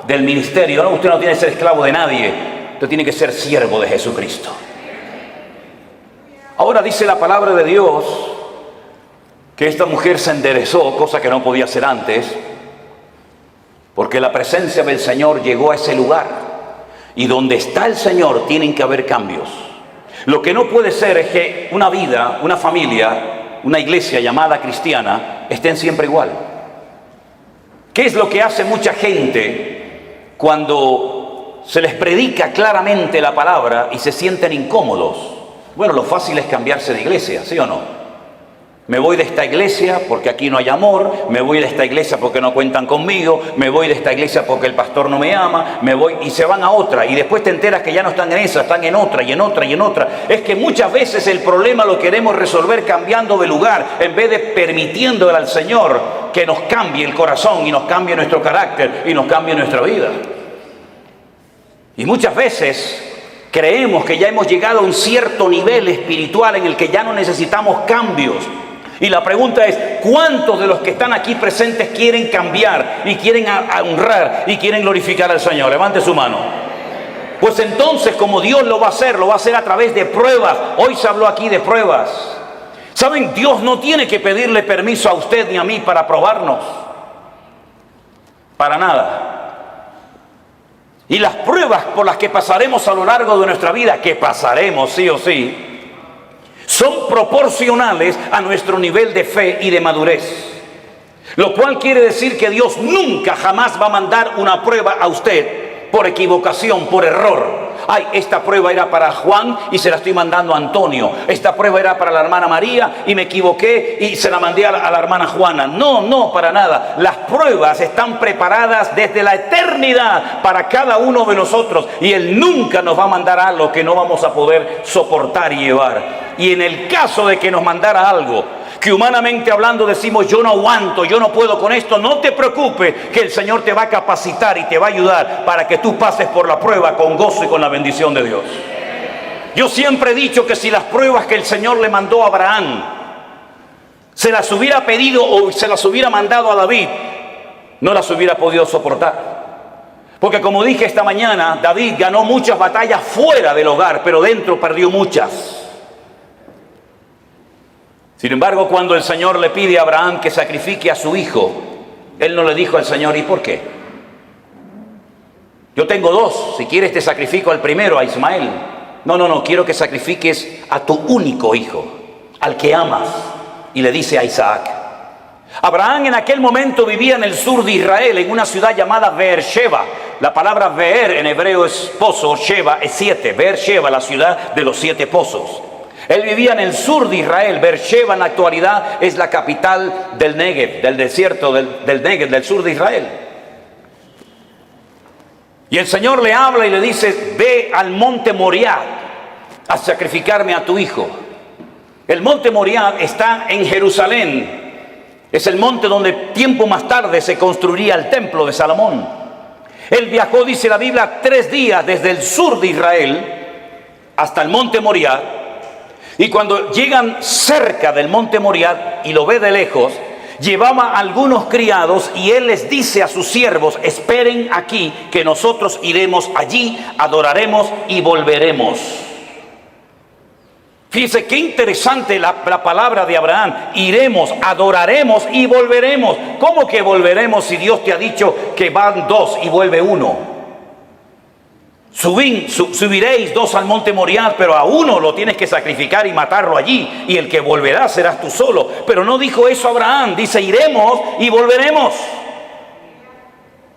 del ministerio. No, usted no tiene que ser esclavo de nadie, usted tiene que ser siervo de Jesucristo. Ahora dice la palabra de Dios que esta mujer se enderezó, cosa que no podía hacer antes, porque la presencia del Señor llegó a ese lugar. Y donde está el Señor tienen que haber cambios. Lo que no puede ser es que una vida, una familia, una iglesia llamada cristiana estén siempre igual. ¿Qué es lo que hace mucha gente cuando se les predica claramente la palabra y se sienten incómodos? Bueno, lo fácil es cambiarse de iglesia, ¿sí o no? Me voy de esta iglesia porque aquí no hay amor, me voy de esta iglesia porque no cuentan conmigo, me voy de esta iglesia porque el pastor no me ama, me voy y se van a otra y después te enteras que ya no están en esa, están en otra y en otra y en otra. Es que muchas veces el problema lo queremos resolver cambiando de lugar en vez de permitiéndole al Señor que nos cambie el corazón y nos cambie nuestro carácter y nos cambie nuestra vida. Y muchas veces creemos que ya hemos llegado a un cierto nivel espiritual en el que ya no necesitamos cambios. Y la pregunta es, ¿cuántos de los que están aquí presentes quieren cambiar y quieren honrar y quieren glorificar al Señor? Levante su mano. Pues entonces, como Dios lo va a hacer a través de pruebas. Hoy se habló aquí de pruebas. ¿Saben? Dios no tiene que pedirle permiso a usted ni a mí para probarnos. Para nada. Y las pruebas por las que pasaremos a lo largo de nuestra vida, que pasaremos sí o sí, son proporcionales a nuestro nivel de fe y de madurez. Lo cual quiere decir que Dios nunca jamás va a mandar una prueba a usted por equivocación, por error. Ay, esta prueba era para Juan y se la estoy mandando a Antonio. Esta prueba era para la hermana María y me equivoqué y se la mandé a la hermana Juana. No, para nada. Las pruebas están preparadas desde la eternidad para cada uno de nosotros. Y Él nunca nos va a mandar algo que no vamos a poder soportar y llevar. Y en el caso de que nos mandara algo que humanamente hablando decimos, yo no aguanto, yo no puedo con esto, no te preocupes, que el Señor te va a capacitar y te va a ayudar para que tú pases por la prueba con gozo y con la bendición de Dios. Yo siempre he dicho que si las pruebas que el Señor le mandó a Abraham se las hubiera pedido o se las hubiera mandado a David, no las hubiera podido soportar. Porque como dije esta mañana, David ganó muchas batallas fuera del hogar, pero dentro perdió muchas. Sin embargo, cuando el Señor le pide a Abraham que sacrifique a su hijo, él no le dijo al Señor, ¿y por qué? Yo tengo dos, si quieres te sacrifico al primero, a Ismael. No, quiero que sacrifiques a tu único hijo, al que amas. Y le dice a Isaac. Abraham en aquel momento vivía en el sur de Israel, en una ciudad llamada Beersheba. La palabra Beer en hebreo es pozo, Sheba es 7. Beersheba, la ciudad de los 7 pozos. Él vivía en el sur de Israel. Beersheba en la actualidad es la capital del Negev, del desierto del Negev, del sur de Israel. Y el Señor le habla y le dice, ve al monte Moriah a sacrificarme a tu hijo. El monte Moriah está en Jerusalén. Es el monte donde tiempo más tarde se construiría el templo de Salomón. Él viajó, dice la Biblia, 3 días desde el sur de Israel hasta el monte Moriah. Y cuando llegan cerca del monte Moriah y lo ve de lejos, llevaba a algunos criados y él les dice a sus siervos, esperen aquí que nosotros iremos allí, adoraremos y volveremos. Fíjense qué interesante la palabra de Abraham. Iremos, adoraremos y volveremos. ¿Cómo que volveremos si Dios te ha dicho que van 2 y vuelve 1? Subiréis 2 al monte Moriah, pero a uno lo tienes que sacrificar y matarlo allí, y el que volverá serás tú solo. Pero no dijo eso Abraham, dice iremos y volveremos.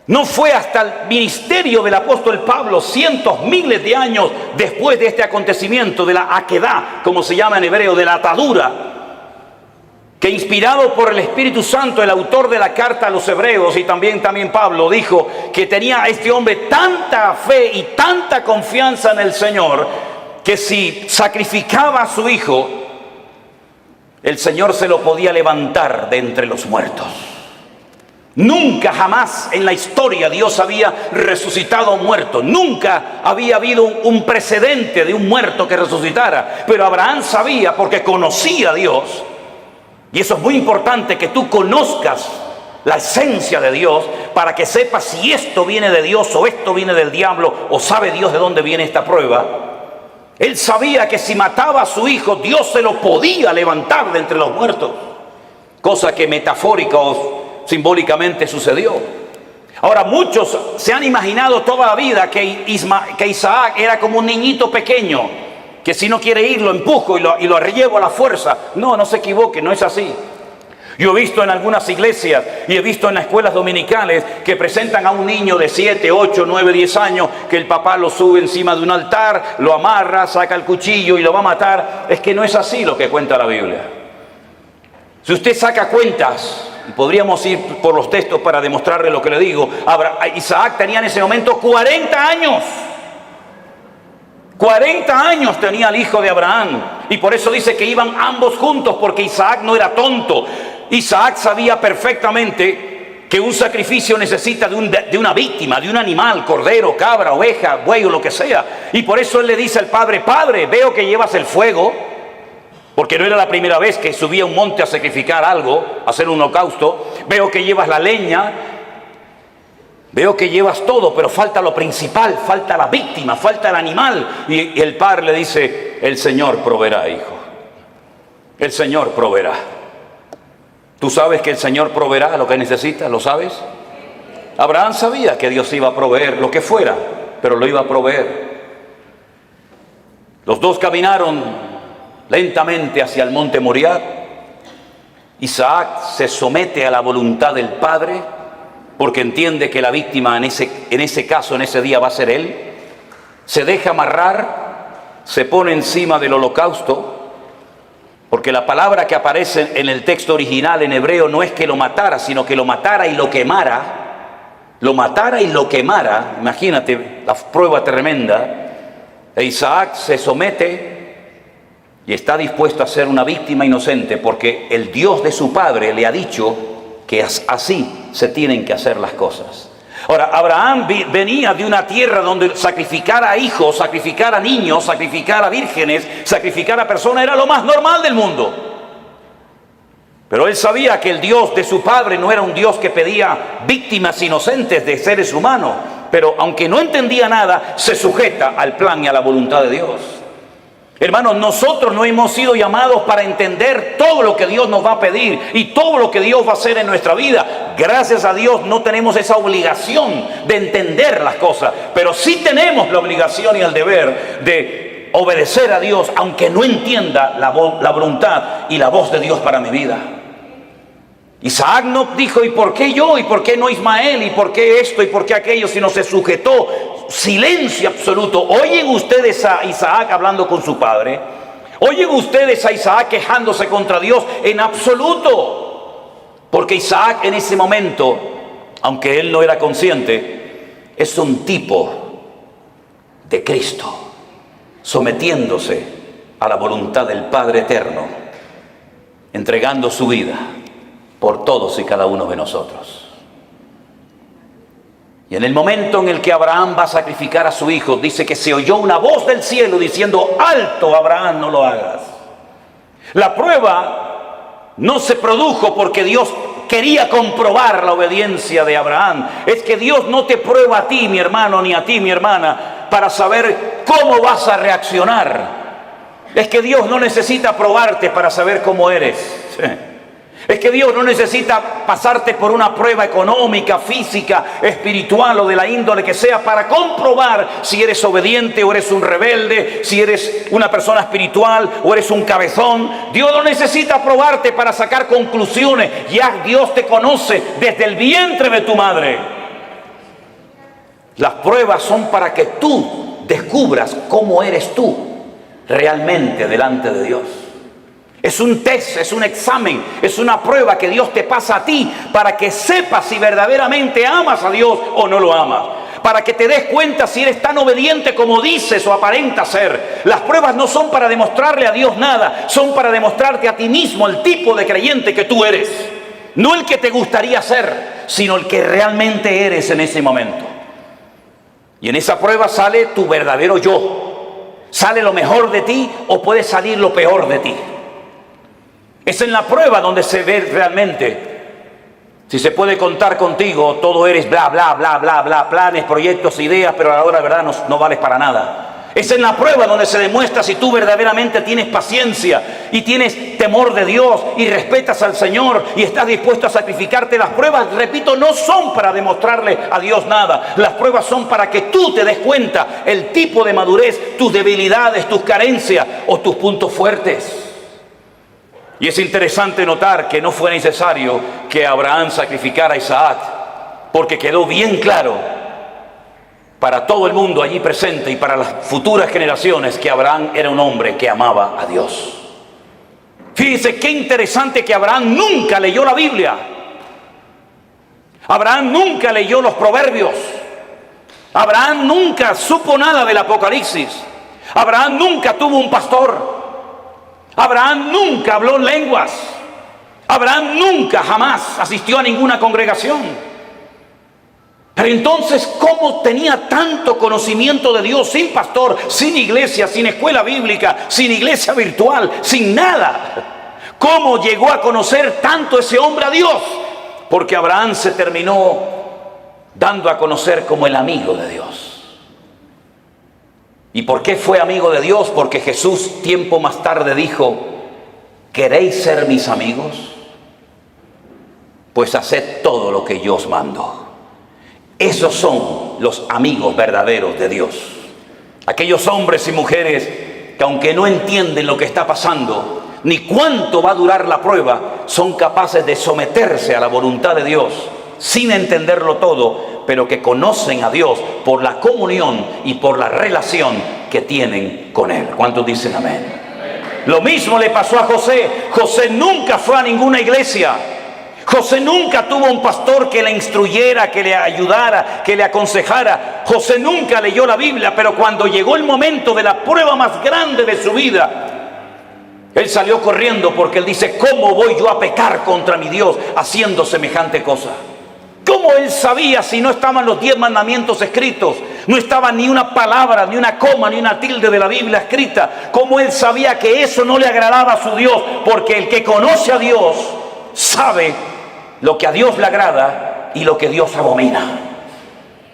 No fue hasta el ministerio del apóstol Pablo, cientos, miles de años después de este acontecimiento, de la aquedá, como se llama en hebreo, de la atadura, que inspirado por el Espíritu Santo, el autor de la carta a los hebreos y también Pablo dijo que tenía este hombre tanta fe y tanta confianza en el Señor que si sacrificaba a su hijo, el Señor se lo podía levantar de entre los muertos. Nunca jamás en la historia Dios había resucitado a un muerto. Nunca había habido un precedente de un muerto que resucitara. Pero Abraham sabía, porque conocía a Dios. Y eso es muy importante, que tú conozcas la esencia de Dios para que sepas si esto viene de Dios o esto viene del diablo o sabe Dios de dónde viene esta prueba. Él sabía que si mataba a su hijo, Dios se lo podía levantar de entre los muertos. Cosa que metafórica o simbólicamente sucedió. Ahora muchos se han imaginado toda la vida que Isaac era como un niñito pequeño, que si no quiere ir lo empujo y lo llevo a la fuerza. No se equivoque, no es así. Yo he visto en algunas iglesias y he visto en las escuelas dominicales que presentan a un niño de 7, 8, 9, 10 años, que el papá lo sube encima de un altar, lo amarra, saca el cuchillo y lo va a matar. Es que no es así lo que cuenta la Biblia. Si usted saca cuentas, y podríamos ir por los textos para demostrarle lo que le digo, Isaac tenía en ese momento 40 años. 40 años tenía el hijo de Abraham. Y por eso dice que iban ambos juntos, porque Isaac no era tonto. Isaac sabía perfectamente que un sacrificio necesita de una víctima, de un animal, cordero, cabra, oveja, buey o lo que sea. Y por eso él le dice al padre: Padre, veo que llevas el fuego. Porque no era la primera vez que subía a un monte a sacrificar algo, a hacer un holocausto. Veo que llevas la leña, veo que llevas todo, pero falta lo principal, falta la víctima, falta el animal. Y el padre le dice: el Señor proveerá, hijo. El Señor proveerá. ¿Tú sabes que el Señor proveerá lo que necesitas? ¿Lo sabes? Abraham sabía que Dios iba a proveer lo que fuera, pero lo iba a proveer. Los dos caminaron lentamente hacia el monte Moriah. Isaac se somete a la voluntad del padre, porque entiende que la víctima en ese caso, en ese día, va a ser él. Se deja amarrar, se pone encima del holocausto, porque la palabra que aparece en el texto original en hebreo no es que lo matara, sino que lo matara y lo quemara. Lo matara y lo quemara. Imagínate la prueba tremenda. E Isaac se somete y está dispuesto a ser una víctima inocente, porque el Dios de su padre le ha dicho que así se tienen que hacer las cosas. Ahora, Abraham venía de una tierra donde sacrificar a hijos, sacrificar a niños, sacrificar a vírgenes, sacrificar a personas era lo más normal del mundo. Pero él sabía que el Dios de su padre no era un Dios que pedía víctimas inocentes de seres humanos. Pero aunque no entendía nada, se sujeta al plan y a la voluntad de Dios. Hermanos, nosotros no hemos sido llamados para entender todo lo que Dios nos va a pedir y todo lo que Dios va a hacer en nuestra vida. Gracias a Dios no tenemos esa obligación de entender las cosas, pero sí tenemos la obligación y el deber de obedecer a Dios, aunque no entienda la voluntad y la voz de Dios para mi vida. Isaac no dijo: ¿y por qué yo? ¿Y por qué no Ismael? ¿Y por qué esto? ¿Y por qué aquello? Sino se sujetó. Silencio absoluto. ¿Oyen ustedes a Isaac hablando con su padre? ¿Oyen ustedes a Isaac quejándose contra Dios? En absoluto. Porque Isaac en ese momento, aunque él no era consciente, es un tipo de Cristo, sometiéndose a la voluntad del Padre Eterno, entregando su vida por todos y cada uno de nosotros. Y en el momento en el que Abraham va a sacrificar a su hijo, dice que se oyó una voz del cielo diciendo: alto, Abraham, no lo hagas. La prueba no se produjo porque Dios quería comprobar la obediencia de Abraham. Es que Dios no te prueba a ti, mi hermano, ni a ti, mi hermana, para saber cómo vas a reaccionar. Es que Dios no necesita probarte para saber cómo eres. Es que Dios no necesita pasarte por una prueba económica, física, espiritual o de la índole que sea para comprobar si eres obediente o eres un rebelde, si eres una persona espiritual o eres un cabezón. Dios no necesita probarte para sacar conclusiones. Ya Dios te conoce desde el vientre de tu madre. Las pruebas son para que tú descubras cómo eres tú realmente delante de Dios. Es un test, es un examen, es una prueba que Dios te pasa a ti para que sepas si verdaderamente amas a Dios o no lo amas. Para que te des cuenta si eres tan obediente como dices o aparentas ser. Las pruebas no son para demostrarle a Dios nada, son para demostrarte a ti mismo el tipo de creyente que tú eres. No el que te gustaría ser, sino el que realmente eres en ese momento. Y en esa prueba sale tu verdadero yo. Sale lo mejor de ti o puede salir lo peor de ti. Es en la prueba donde se ve realmente si se puede contar contigo. Todo eres bla, bla, bla, bla, bla, planes, proyectos, ideas, pero a la hora de verdad no vales para nada. Es en la prueba donde se demuestra si tú verdaderamente tienes paciencia y tienes temor de Dios y respetas al Señor y estás dispuesto a sacrificarte. Las pruebas, repito, no son para demostrarle a Dios nada. Las pruebas son para que tú te des cuenta el tipo de madurez, tus debilidades, tus carencias o tus puntos fuertes. Y es interesante notar que no fue necesario que Abraham sacrificara a Isaac, porque quedó bien claro para todo el mundo allí presente y para las futuras generaciones que Abraham era un hombre que amaba a Dios. Fíjese qué interesante que Abraham nunca leyó la Biblia. Abraham nunca leyó los Proverbios. Abraham nunca supo nada del Apocalipsis. Abraham nunca tuvo un pastor. Abraham nunca habló lenguas. Abraham nunca, jamás asistió a ninguna congregación. Pero entonces, ¿cómo tenía tanto conocimiento de Dios sin pastor, sin iglesia, sin escuela bíblica, sin iglesia virtual, sin nada? ¿Cómo llegó a conocer tanto ese hombre a Dios? Porque Abraham se terminó dando a conocer como el amigo de Dios. ¿Y por qué fue amigo de Dios? Porque Jesús tiempo más tarde dijo: ¿queréis ser mis amigos? Pues haced todo lo que yo os mando. Esos son los amigos verdaderos de Dios. Aquellos hombres y mujeres que, aunque no entienden lo que está pasando, ni cuánto va a durar la prueba, son capaces de someterse a la voluntad de Dios, sin entenderlo todo, pero que conocen a Dios por la comunión y por la relación que tienen con Él. ¿Cuántos dicen amén? Lo mismo le pasó a José. José nunca fue a ninguna iglesia. José nunca tuvo un pastor que le instruyera, que le ayudara, que le aconsejara. José nunca leyó la Biblia, pero cuando llegó el momento de la prueba más grande de su vida, él salió corriendo, porque él dice: ¿cómo voy yo a pecar contra mi Dios haciendo semejante cosa? ¿Cómo él sabía si no estaban los 10 mandamientos escritos? No estaba ni una palabra, ni una coma, ni una tilde de la Biblia escrita. ¿Cómo él sabía que eso no le agradaba a su Dios? Porque el que conoce a Dios sabe lo que a Dios le agrada y lo que Dios abomina.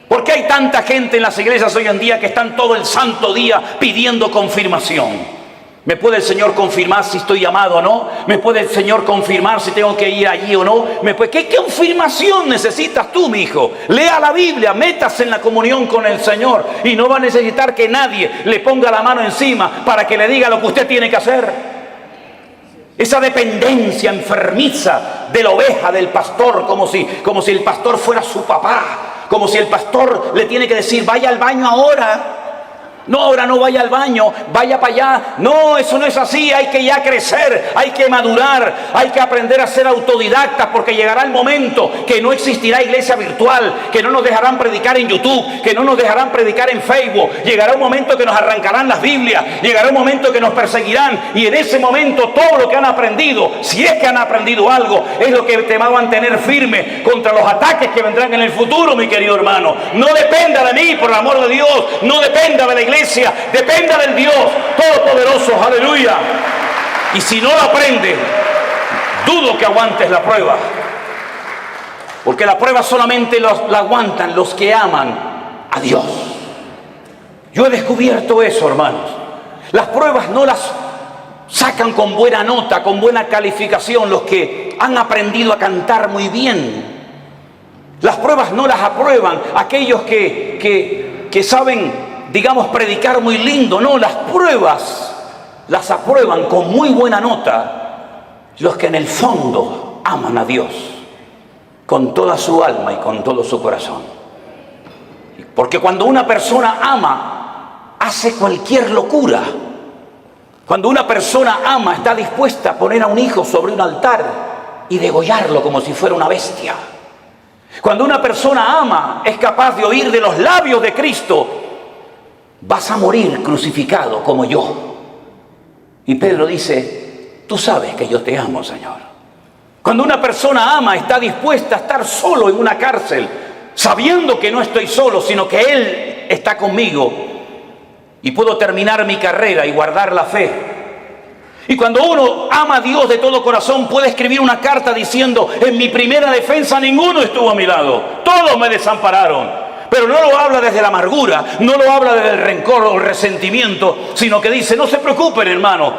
¿Por qué hay tanta gente en las iglesias hoy en día que están todo el santo día pidiendo confirmación? ¿Me puede el Señor confirmar si estoy llamado o no? ¿Me puede el Señor confirmar si tengo que ir allí o no? ¿Qué confirmación necesitas tú, mi hijo? Lea la Biblia, métase en la comunión con el Señor, y no va a necesitar que nadie le ponga la mano encima para que le diga lo que usted tiene que hacer. Esa dependencia enfermiza de la oveja, del pastor, como si el pastor fuera su papá, como si el pastor le tiene que decir: vaya al baño ahora. No, ahora no vaya al baño, vaya para allá. No, eso no es así. Hay que ya crecer, hay que madurar, hay que aprender a ser autodidactas, porque llegará el momento que no existirá iglesia virtual, que no nos dejarán predicar en YouTube, que no nos dejarán predicar en Facebook. Llegará un momento que nos arrancarán las Biblias, llegará un momento que nos perseguirán, y en ese momento todo lo que han aprendido, si es que han aprendido algo, es lo que te va a mantener firme contra los ataques que vendrán en el futuro, mi querido hermano. No dependa de mí, por el amor de Dios, no dependa de la iglesia, dependa del Dios Todopoderoso, aleluya. Y si no lo aprende, dudo que aguantes la prueba, porque la prueba solamente la aguantan los que aman a Dios. Yo he descubierto eso, hermanos. Las pruebas no las sacan con buena nota, con buena calificación los que han aprendido a cantar muy bien. Las pruebas no las aprueban aquellos que saben, digamos, predicar muy lindo. No, las pruebas las aprueban con muy buena nota los que en el fondo aman a Dios con toda su alma y con todo su corazón. Porque cuando una persona ama, hace cualquier locura. Cuando una persona ama, está dispuesta a poner a un hijo sobre un altar y degollarlo como si fuera una bestia. Cuando una persona ama, es capaz de oír de los labios de Cristo: vas a morir crucificado como yo. Y Pedro dice: tú sabes que yo te amo, Señor. Cuando una persona ama, está dispuesta a estar solo en una cárcel, sabiendo que no estoy solo, sino que Él está conmigo, y puedo terminar mi carrera y guardar la fe. Y cuando uno ama a Dios de todo corazón, puede escribir una carta diciendo: en mi primera defensa ninguno estuvo a mi lado, todos me desampararon. Pero no lo habla desde la amargura, no lo habla desde el rencor o el resentimiento, sino que dice: no se preocupen, hermano,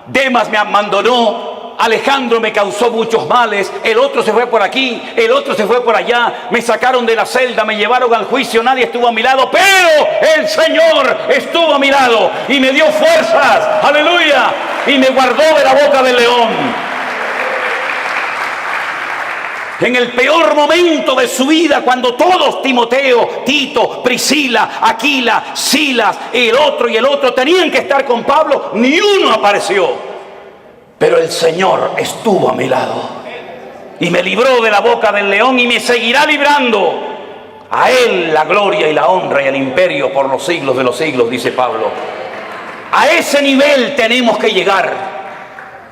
Demas me abandonó, Alejandro me causó muchos males, el otro se fue por aquí, el otro se fue por allá, me sacaron de la celda, me llevaron al juicio, nadie estuvo a mi lado, pero el Señor estuvo a mi lado y me dio fuerzas, aleluya, y me guardó de la boca del león. En el peor momento de su vida, cuando todos, Timoteo, Tito, Priscila, Aquila, Silas, el otro y el otro, tenían que estar con Pablo, ni uno apareció. pero el Señor estuvo a mi lado y me libró de la boca del león y me seguirá librando. A Él la gloria y la honra y el imperio por los siglos de los siglos, dice Pablo. A ese nivel tenemos que llegar,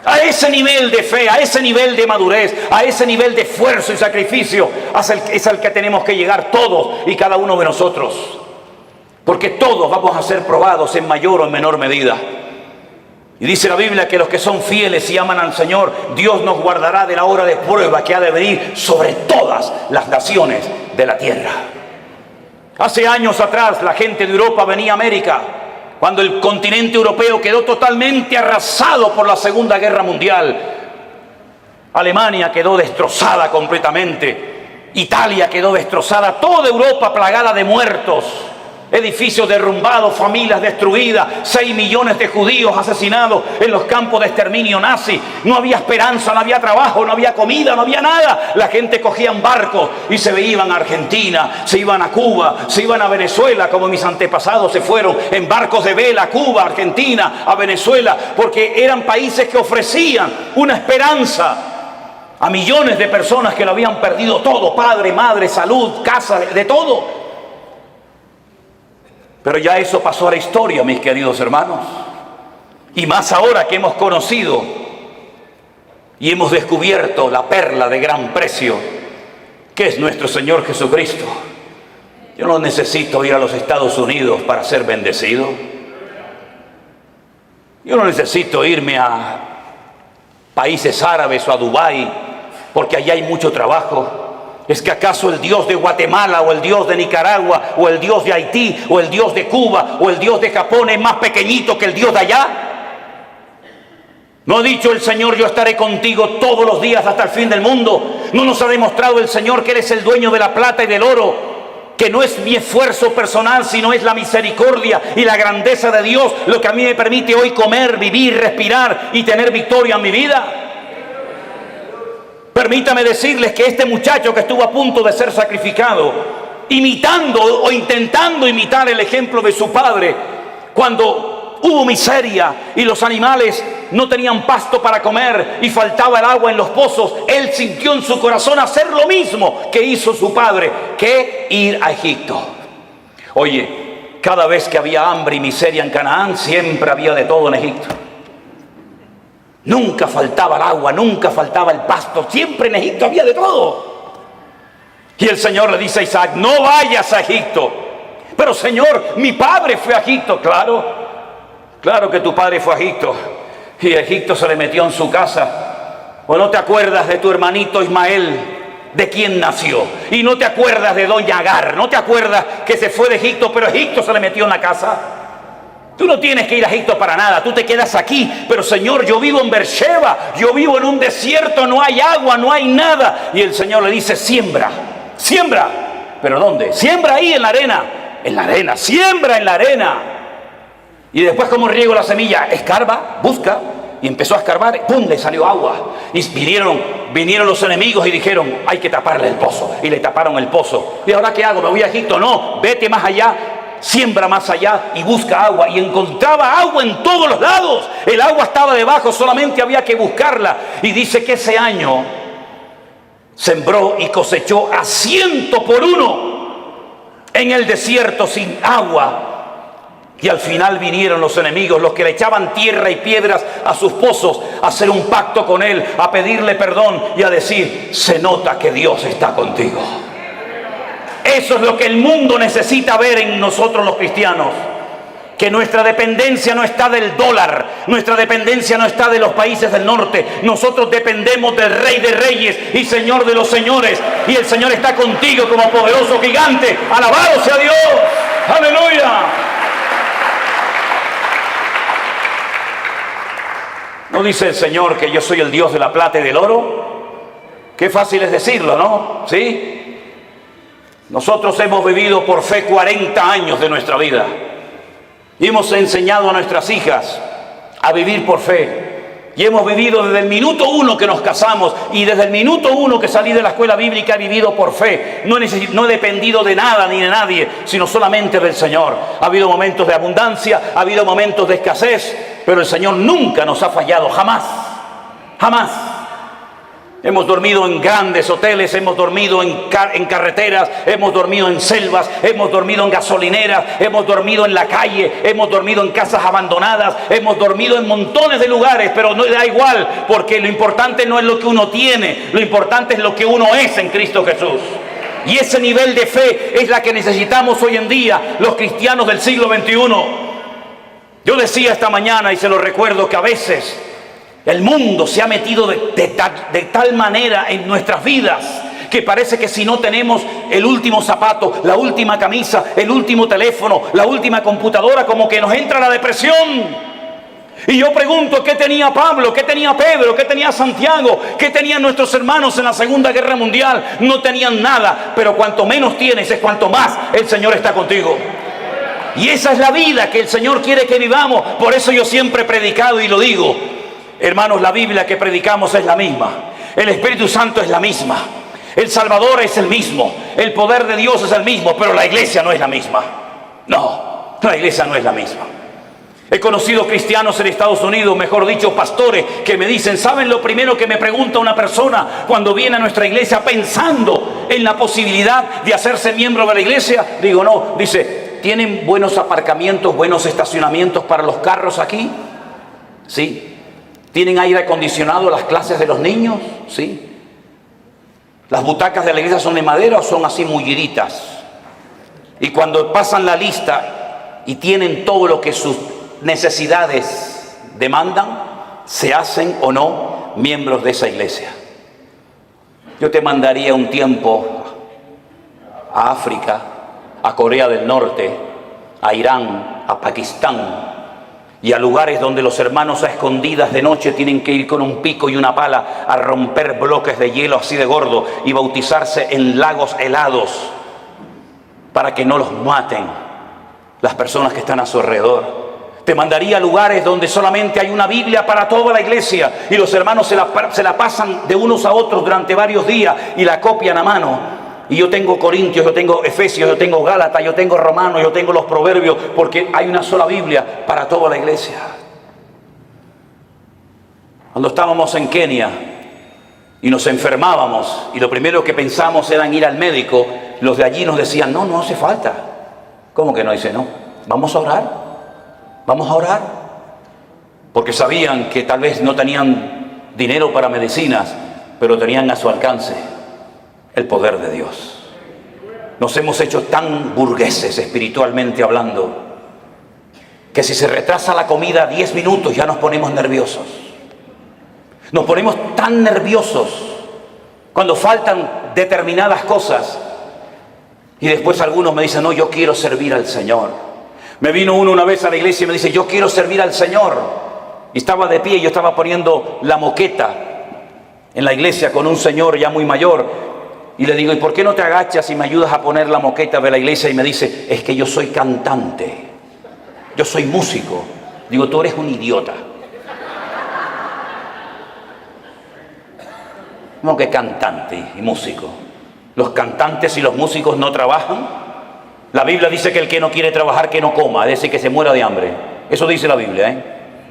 a ese nivel de fe, a ese nivel de madurez, a ese nivel de esfuerzo y sacrificio es al que tenemos que llegar todos y cada uno de nosotros, porque todos vamos a ser probados en mayor o en menor medida. Y dice la Biblia que los que son fieles y aman al Señor, Dios nos guardará de la hora de prueba que ha de venir sobre todas las naciones de la tierra. Hace años atrás la gente de Europa venía a América, cuando el continente europeo quedó totalmente arrasado por la Segunda Guerra Mundial. Alemania quedó destrozada completamente, Italia quedó destrozada, toda Europa plagada de muertos, edificios derrumbados, familias destruidas, 6 millones de judíos asesinados en los campos de exterminio nazi. No había esperanza, no había trabajo, no había comida, no había nada. La gente cogía barcos y se iban a Argentina, se iban a Cuba, se iban a Venezuela, como mis antepasados se fueron en barcos de vela a Cuba, Argentina, a Venezuela, porque eran países que ofrecían una esperanza a millones de personas que lo habían perdido todo: padre, madre, salud, casa, de todo. Pero ya eso pasó a la historia, mis queridos hermanos. Y más ahora que hemos conocido y hemos descubierto la perla de gran precio, que es nuestro Señor Jesucristo. Yo no necesito ir a los Estados Unidos para ser bendecido. Yo no necesito irme a países árabes o a Dubái, porque allá hay mucho trabajo. ¿Es que acaso el Dios de Guatemala o el Dios de Nicaragua o el Dios de Haití o el Dios de Cuba o el Dios de Japón es más pequeñito que el Dios de allá? ¿No ha dicho el Señor: yo estaré contigo todos los días hasta el fin del mundo? ¿No nos ha demostrado el Señor que Él es el dueño de la plata y del oro? Que no es mi esfuerzo personal, sino es la misericordia y la grandeza de Dios lo que a mí me permite hoy comer, vivir, respirar y tener victoria en mi vida. Permítame decirles que este muchacho que estuvo a punto de ser sacrificado, imitando o intentando imitar el ejemplo de su padre, cuando hubo miseria y los animales no tenían pasto para comer y faltaba el agua en los pozos, él sintió en su corazón hacer lo mismo que hizo su padre, que ir a Egipto. Oye, cada vez que había hambre y miseria en Canaán, siempre había de todo en Egipto. Nunca faltaba el agua, nunca faltaba el pasto, siempre en Egipto había de todo. Y el Señor le dice a Isaac: no vayas a Egipto. Pero Señor, mi padre fue a Egipto. Claro que tu padre fue a Egipto, y a Egipto se le metió en su casa. ¿O no te acuerdas de tu hermanito Ismael, de quién nació? Y no te acuerdas de doña Agar, no te acuerdas que se fue de Egipto, pero Egipto se le metió en la casa. Tú no tienes que ir a Egipto para nada, tú te quedas aquí. Pero Señor, yo vivo en Beersheba, yo vivo en un desierto, no hay agua, no hay nada. Y el Señor le dice: siembra. ¿Pero dónde? Siembra ahí en la arena, siembra en la arena. Y después, ¿cómo riego la semilla? Escarba, busca. Y empezó a escarbar, ¡pum!, le salió agua. Y vinieron los enemigos y dijeron: hay que taparle el pozo. Y le taparon el pozo. ¿Y ahora qué hago? ¿Me voy a Egipto? No, vete más allá. Siembra más allá y busca agua. Y encontraba agua en todos los lados. El agua estaba debajo, solamente había que buscarla. Y dice que ese año sembró y cosechó a 100 por 1 en el desierto sin agua. Y al final vinieron los enemigos, los que le echaban tierra y piedras a sus pozos, a hacer un pacto con él, a pedirle perdón y a decir: se nota que Dios está contigo. Eso es lo que el mundo necesita ver en nosotros los cristianos. Que nuestra dependencia no está del dólar, nuestra dependencia no está de los países del norte. Nosotros dependemos del Rey de Reyes y Señor de los Señores. Y el Señor está contigo como poderoso gigante. ¡Alabado sea Dios! ¡Aleluya! ¿No dice el Señor que yo soy el Dios de la plata y del oro? Qué fácil es decirlo, ¿no? ¿Sí? Nosotros hemos vivido por fe 40 años de nuestra vida y hemos enseñado a nuestras hijas a vivir por fe. Y hemos vivido desde el minuto 1 que nos casamos y desde el minuto 1 que salí de la escuela bíblica he vivido por fe. No he dependido de nada ni de nadie, sino solamente del Señor. Ha habido momentos de abundancia, ha habido momentos de escasez, pero el Señor nunca nos ha fallado, jamás. Jamás. Hemos dormido en grandes hoteles, hemos dormido en carreteras, hemos dormido en selvas, hemos dormido en gasolineras, hemos dormido en la calle, hemos dormido en casas abandonadas, hemos dormido en montones de lugares, pero no da igual, porque lo importante no es lo que uno tiene, lo importante es lo que uno es en Cristo Jesús. Y ese nivel de fe es la que necesitamos hoy en día los cristianos del siglo XXI. Yo decía esta mañana, y se lo recuerdo, que a veces el mundo se ha metido de tal manera en nuestras vidas que parece que si no tenemos el último zapato, la última camisa, el último teléfono, la última computadora, como que nos entra la depresión. Y yo pregunto, ¿qué tenía Pablo? ¿Qué tenía Pedro? ¿Qué tenía Santiago? ¿Qué tenían nuestros hermanos en la Segunda Guerra Mundial? No tenían nada, pero cuanto menos tienes es cuanto más el Señor está contigo. Y esa es la vida que el Señor quiere que vivamos. Por eso yo siempre he predicado y lo digo. Hermanos, la Biblia que predicamos es la misma. El Espíritu Santo es la misma. El Salvador es el mismo. El poder de Dios es el mismo. Pero la iglesia no es la misma. No, la iglesia no es la misma. He conocido cristianos en Estados Unidos, mejor dicho, pastores, que me dicen, ¿saben lo primero que me pregunta una persona cuando viene a nuestra iglesia pensando en la posibilidad de hacerse miembro de la iglesia? Digo, no. Dice, ¿tienen buenos aparcamientos, buenos estacionamientos para los carros aquí? Sí. ¿Tienen aire acondicionado las clases de los niños? Sí. ¿Las butacas de la iglesia son de madera o son así mulliditas? Y cuando pasan la lista y tienen todo lo que sus necesidades demandan, ¿se hacen o no miembros de esa iglesia? Yo te mandaría un tiempo a África, a Corea del Norte, a Irán, a Pakistán, y a lugares donde los hermanos a escondidas de noche tienen que ir con un pico y una pala a romper bloques de hielo así de gordo y bautizarse en lagos helados para que no los maten las personas que están a su alrededor. Te mandaría a lugares donde solamente hay una Biblia para toda la iglesia y los hermanos se la pasan de unos a otros durante varios días y la copian a mano. Y yo tengo Corintios, yo tengo Efesios, yo tengo Gálatas, yo tengo Romanos, yo tengo los Proverbios, porque hay una sola Biblia para toda la iglesia. Cuando estábamos en Kenia y nos enfermábamos y lo primero que pensamos era en ir al médico, los de allí nos decían, no hace falta. ¿Cómo que no? Dice, no, vamos a orar. Porque sabían que tal vez no tenían dinero para medicinas, pero tenían a su alcance el poder de Dios. Nos hemos hecho tan burgueses espiritualmente hablando que si se retrasa la comida 10 minutos ya nos ponemos nerviosos. Nos ponemos tan nerviosos cuando faltan determinadas cosas y después algunos me dicen, no, yo quiero servir al Señor. Me vino uno una vez a la iglesia y me dice, yo quiero servir al Señor. Y estaba de pie y yo estaba poniendo la moqueta en la iglesia con un señor ya muy mayor. Y le digo, ¿y por qué no te agachas y me ayudas a poner la moqueta de la iglesia? Y me dice, es que yo soy cantante, yo soy músico. Digo, tú eres un idiota. ¿Cómo que cantante y músico? ¿Los cantantes y los músicos no trabajan? La Biblia dice que el que no quiere trabajar, que no coma, es decir, que se muera de hambre. Eso dice la Biblia, ¿eh?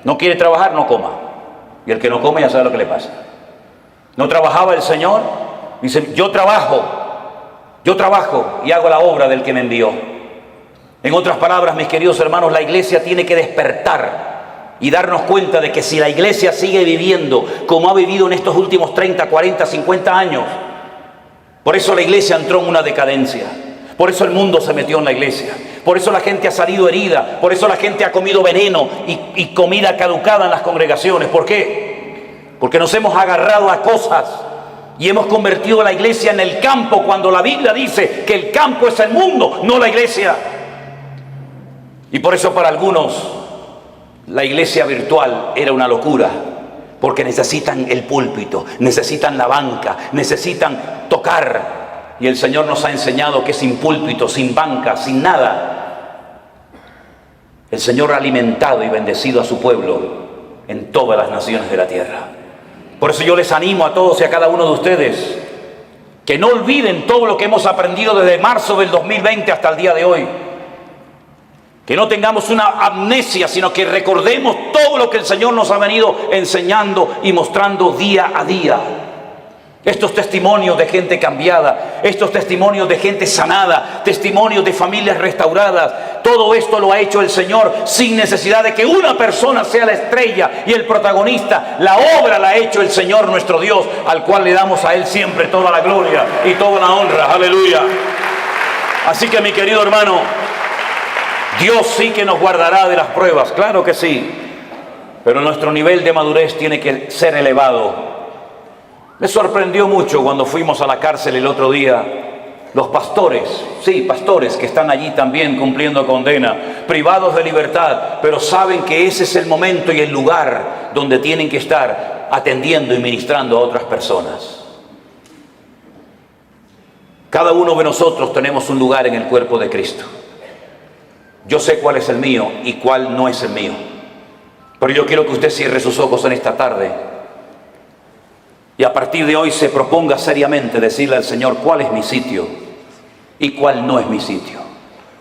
No quiere trabajar, no coma. Y el que no come ya sabe lo que le pasa. ¿No trabajaba el Señor? Dice, yo trabajo y hago la obra del que me envió. En otras palabras, mis queridos hermanos, la iglesia tiene que despertar y darnos cuenta de que si la iglesia sigue viviendo como ha vivido en estos últimos 30, 40, 50 años, por eso la iglesia entró en una decadencia, por eso el mundo se metió en la iglesia, por eso la gente ha salido herida, por eso la gente ha comido veneno y comida caducada en las congregaciones. ¿Por qué? Porque nos hemos agarrado a cosas y hemos convertido la iglesia en el campo, cuando la Biblia dice que el campo es el mundo, no la iglesia. Y por eso para algunos la iglesia virtual era una locura, porque necesitan el púlpito, necesitan la banca, necesitan tocar. Y el Señor nos ha enseñado que sin púlpito, sin banca, sin nada, el Señor ha alimentado y bendecido a su pueblo en todas las naciones de la tierra. Por eso yo les animo a todos y a cada uno de ustedes que no olviden todo lo que hemos aprendido desde marzo del 2020 hasta el día de hoy. Que no tengamos una amnesia, sino que recordemos todo lo que el Señor nos ha venido enseñando y mostrando día a día. Estos testimonios de gente cambiada, estos testimonios de gente sanada, testimonios de familias restauradas, todo esto lo ha hecho el Señor sin necesidad de que una persona sea la estrella y el protagonista. La obra la ha hecho el Señor nuestro Dios, al cual le damos a Él siempre toda la gloria y toda la honra. Aleluya. Así que, mi querido hermano, Dios sí que nos guardará de las pruebas, claro que sí, pero nuestro nivel de madurez tiene que ser elevado. Me sorprendió mucho cuando fuimos a la cárcel el otro día, los pastores, sí, pastores que están allí también cumpliendo condena, privados de libertad, pero saben que ese es el momento y el lugar donde tienen que estar atendiendo y ministrando a otras personas. Cada uno de nosotros tenemos un lugar en el cuerpo de Cristo. Yo sé cuál es el mío y cuál no es el mío. Pero yo quiero que usted cierre sus ojos en esta tarde y a partir de hoy se proponga seriamente decirle al Señor cuál es mi sitio y cuál no es mi sitio.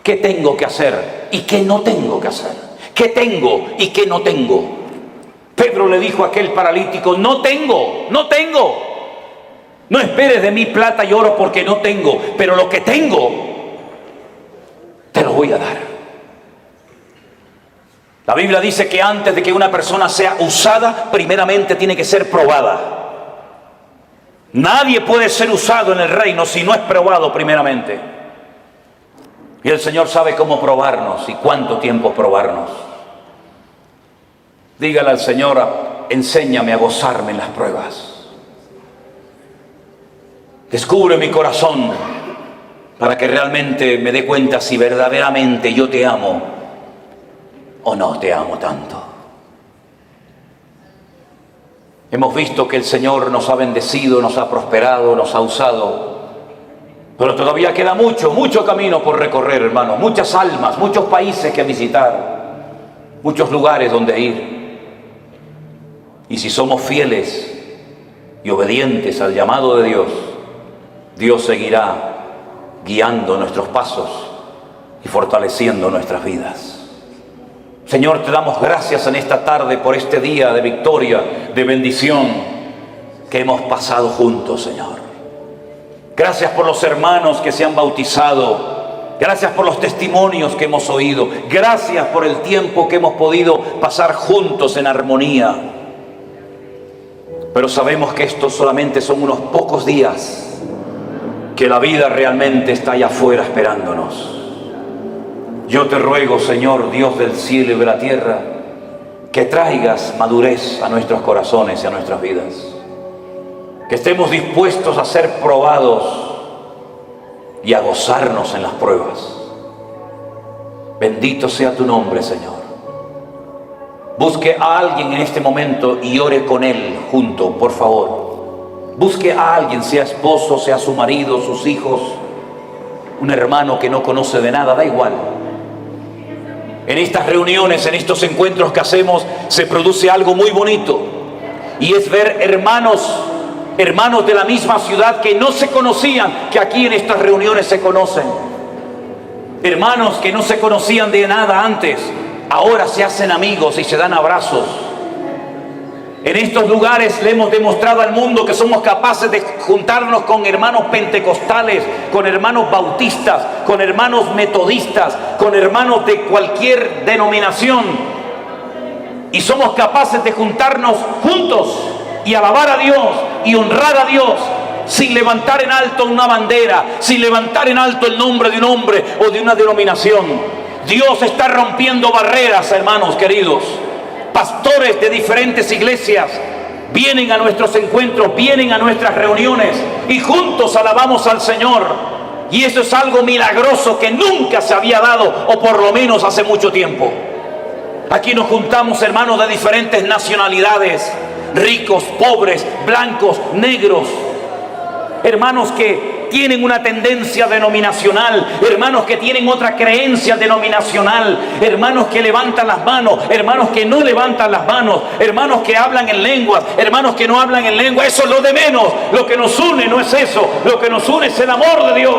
¿Qué tengo que hacer y qué no tengo que hacer? ¿Qué tengo y qué no tengo? Pedro le dijo a aquel paralítico: no tengo. No esperes de mí plata y oro porque no tengo, pero lo que tengo te lo voy a dar. La Biblia dice que antes de que una persona sea usada, primeramente tiene que ser probada. Nadie puede ser usado en el reino si no es probado primeramente. Y el Señor sabe cómo probarnos y cuánto tiempo probarnos. Dígale al Señor: enséñame a gozarme en las pruebas. Descubre mi corazón para que realmente me dé cuenta si verdaderamente yo te amo o no te amo tanto. Hemos visto que el Señor nos ha bendecido, nos ha prosperado, nos ha usado, pero todavía queda mucho camino por recorrer, hermanos. Muchas almas, muchos países que visitar, muchos lugares donde ir. Y si somos fieles y obedientes al llamado de Dios, Dios seguirá guiando nuestros pasos y fortaleciendo nuestras vidas. Señor, te damos gracias en esta tarde por este día de victoria, de bendición que hemos pasado juntos, Señor. Gracias por los hermanos que se han bautizado. Gracias por los testimonios que hemos oído. Gracias por el tiempo que hemos podido pasar juntos en armonía. Pero sabemos que estos solamente son unos pocos días, que la vida realmente está allá afuera esperándonos. Yo te ruego, Señor, Dios del cielo y de la tierra, que traigas madurez a nuestros corazones y a nuestras vidas. Que estemos dispuestos a ser probados y a gozarnos en las pruebas. Bendito sea tu nombre, Señor. Busque a alguien en este momento y ore con él junto, por favor. Busque a alguien, sea esposo, sea su marido, sus hijos, un hermano que no conoce de nada, da igual. En estas reuniones, en estos encuentros que hacemos, se produce algo muy bonito, y es ver hermanos de la misma ciudad que no se conocían, que aquí en estas reuniones se conocen. Hermanos que no se conocían de nada antes, ahora se hacen amigos y se dan abrazos. En estos lugares le hemos demostrado al mundo que somos capaces de juntarnos con hermanos pentecostales, con hermanos bautistas, con hermanos metodistas, con hermanos de cualquier denominación. Y somos capaces de juntarnos juntos y alabar a Dios y honrar a Dios, sin levantar en alto una bandera, sin levantar en alto el nombre de un hombre o de una denominación. Dios está rompiendo barreras, hermanos queridos. Pastores de diferentes iglesias vienen a nuestros encuentros, vienen a nuestras reuniones y juntos alabamos al Señor. Y eso es algo milagroso que nunca se había dado, o por lo menos hace mucho tiempo. Aquí nos juntamos hermanos de diferentes nacionalidades, ricos, pobres, blancos, negros, hermanos que tienen una tendencia denominacional, hermanos que tienen otra creencia denominacional, hermanos que levantan las manos, hermanos que no levantan las manos, hermanos que hablan en lenguas, hermanos que no hablan en lengua. Eso es lo de menos. Lo que nos une no es eso, lo que nos une es el amor de Dios.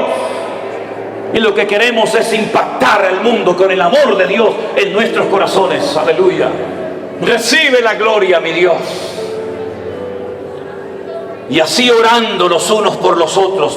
Y lo que queremos es impactar al mundo con el amor de Dios en nuestros corazones. Aleluya. Recibe la gloria, mi Dios. Y así orando los unos por los otros.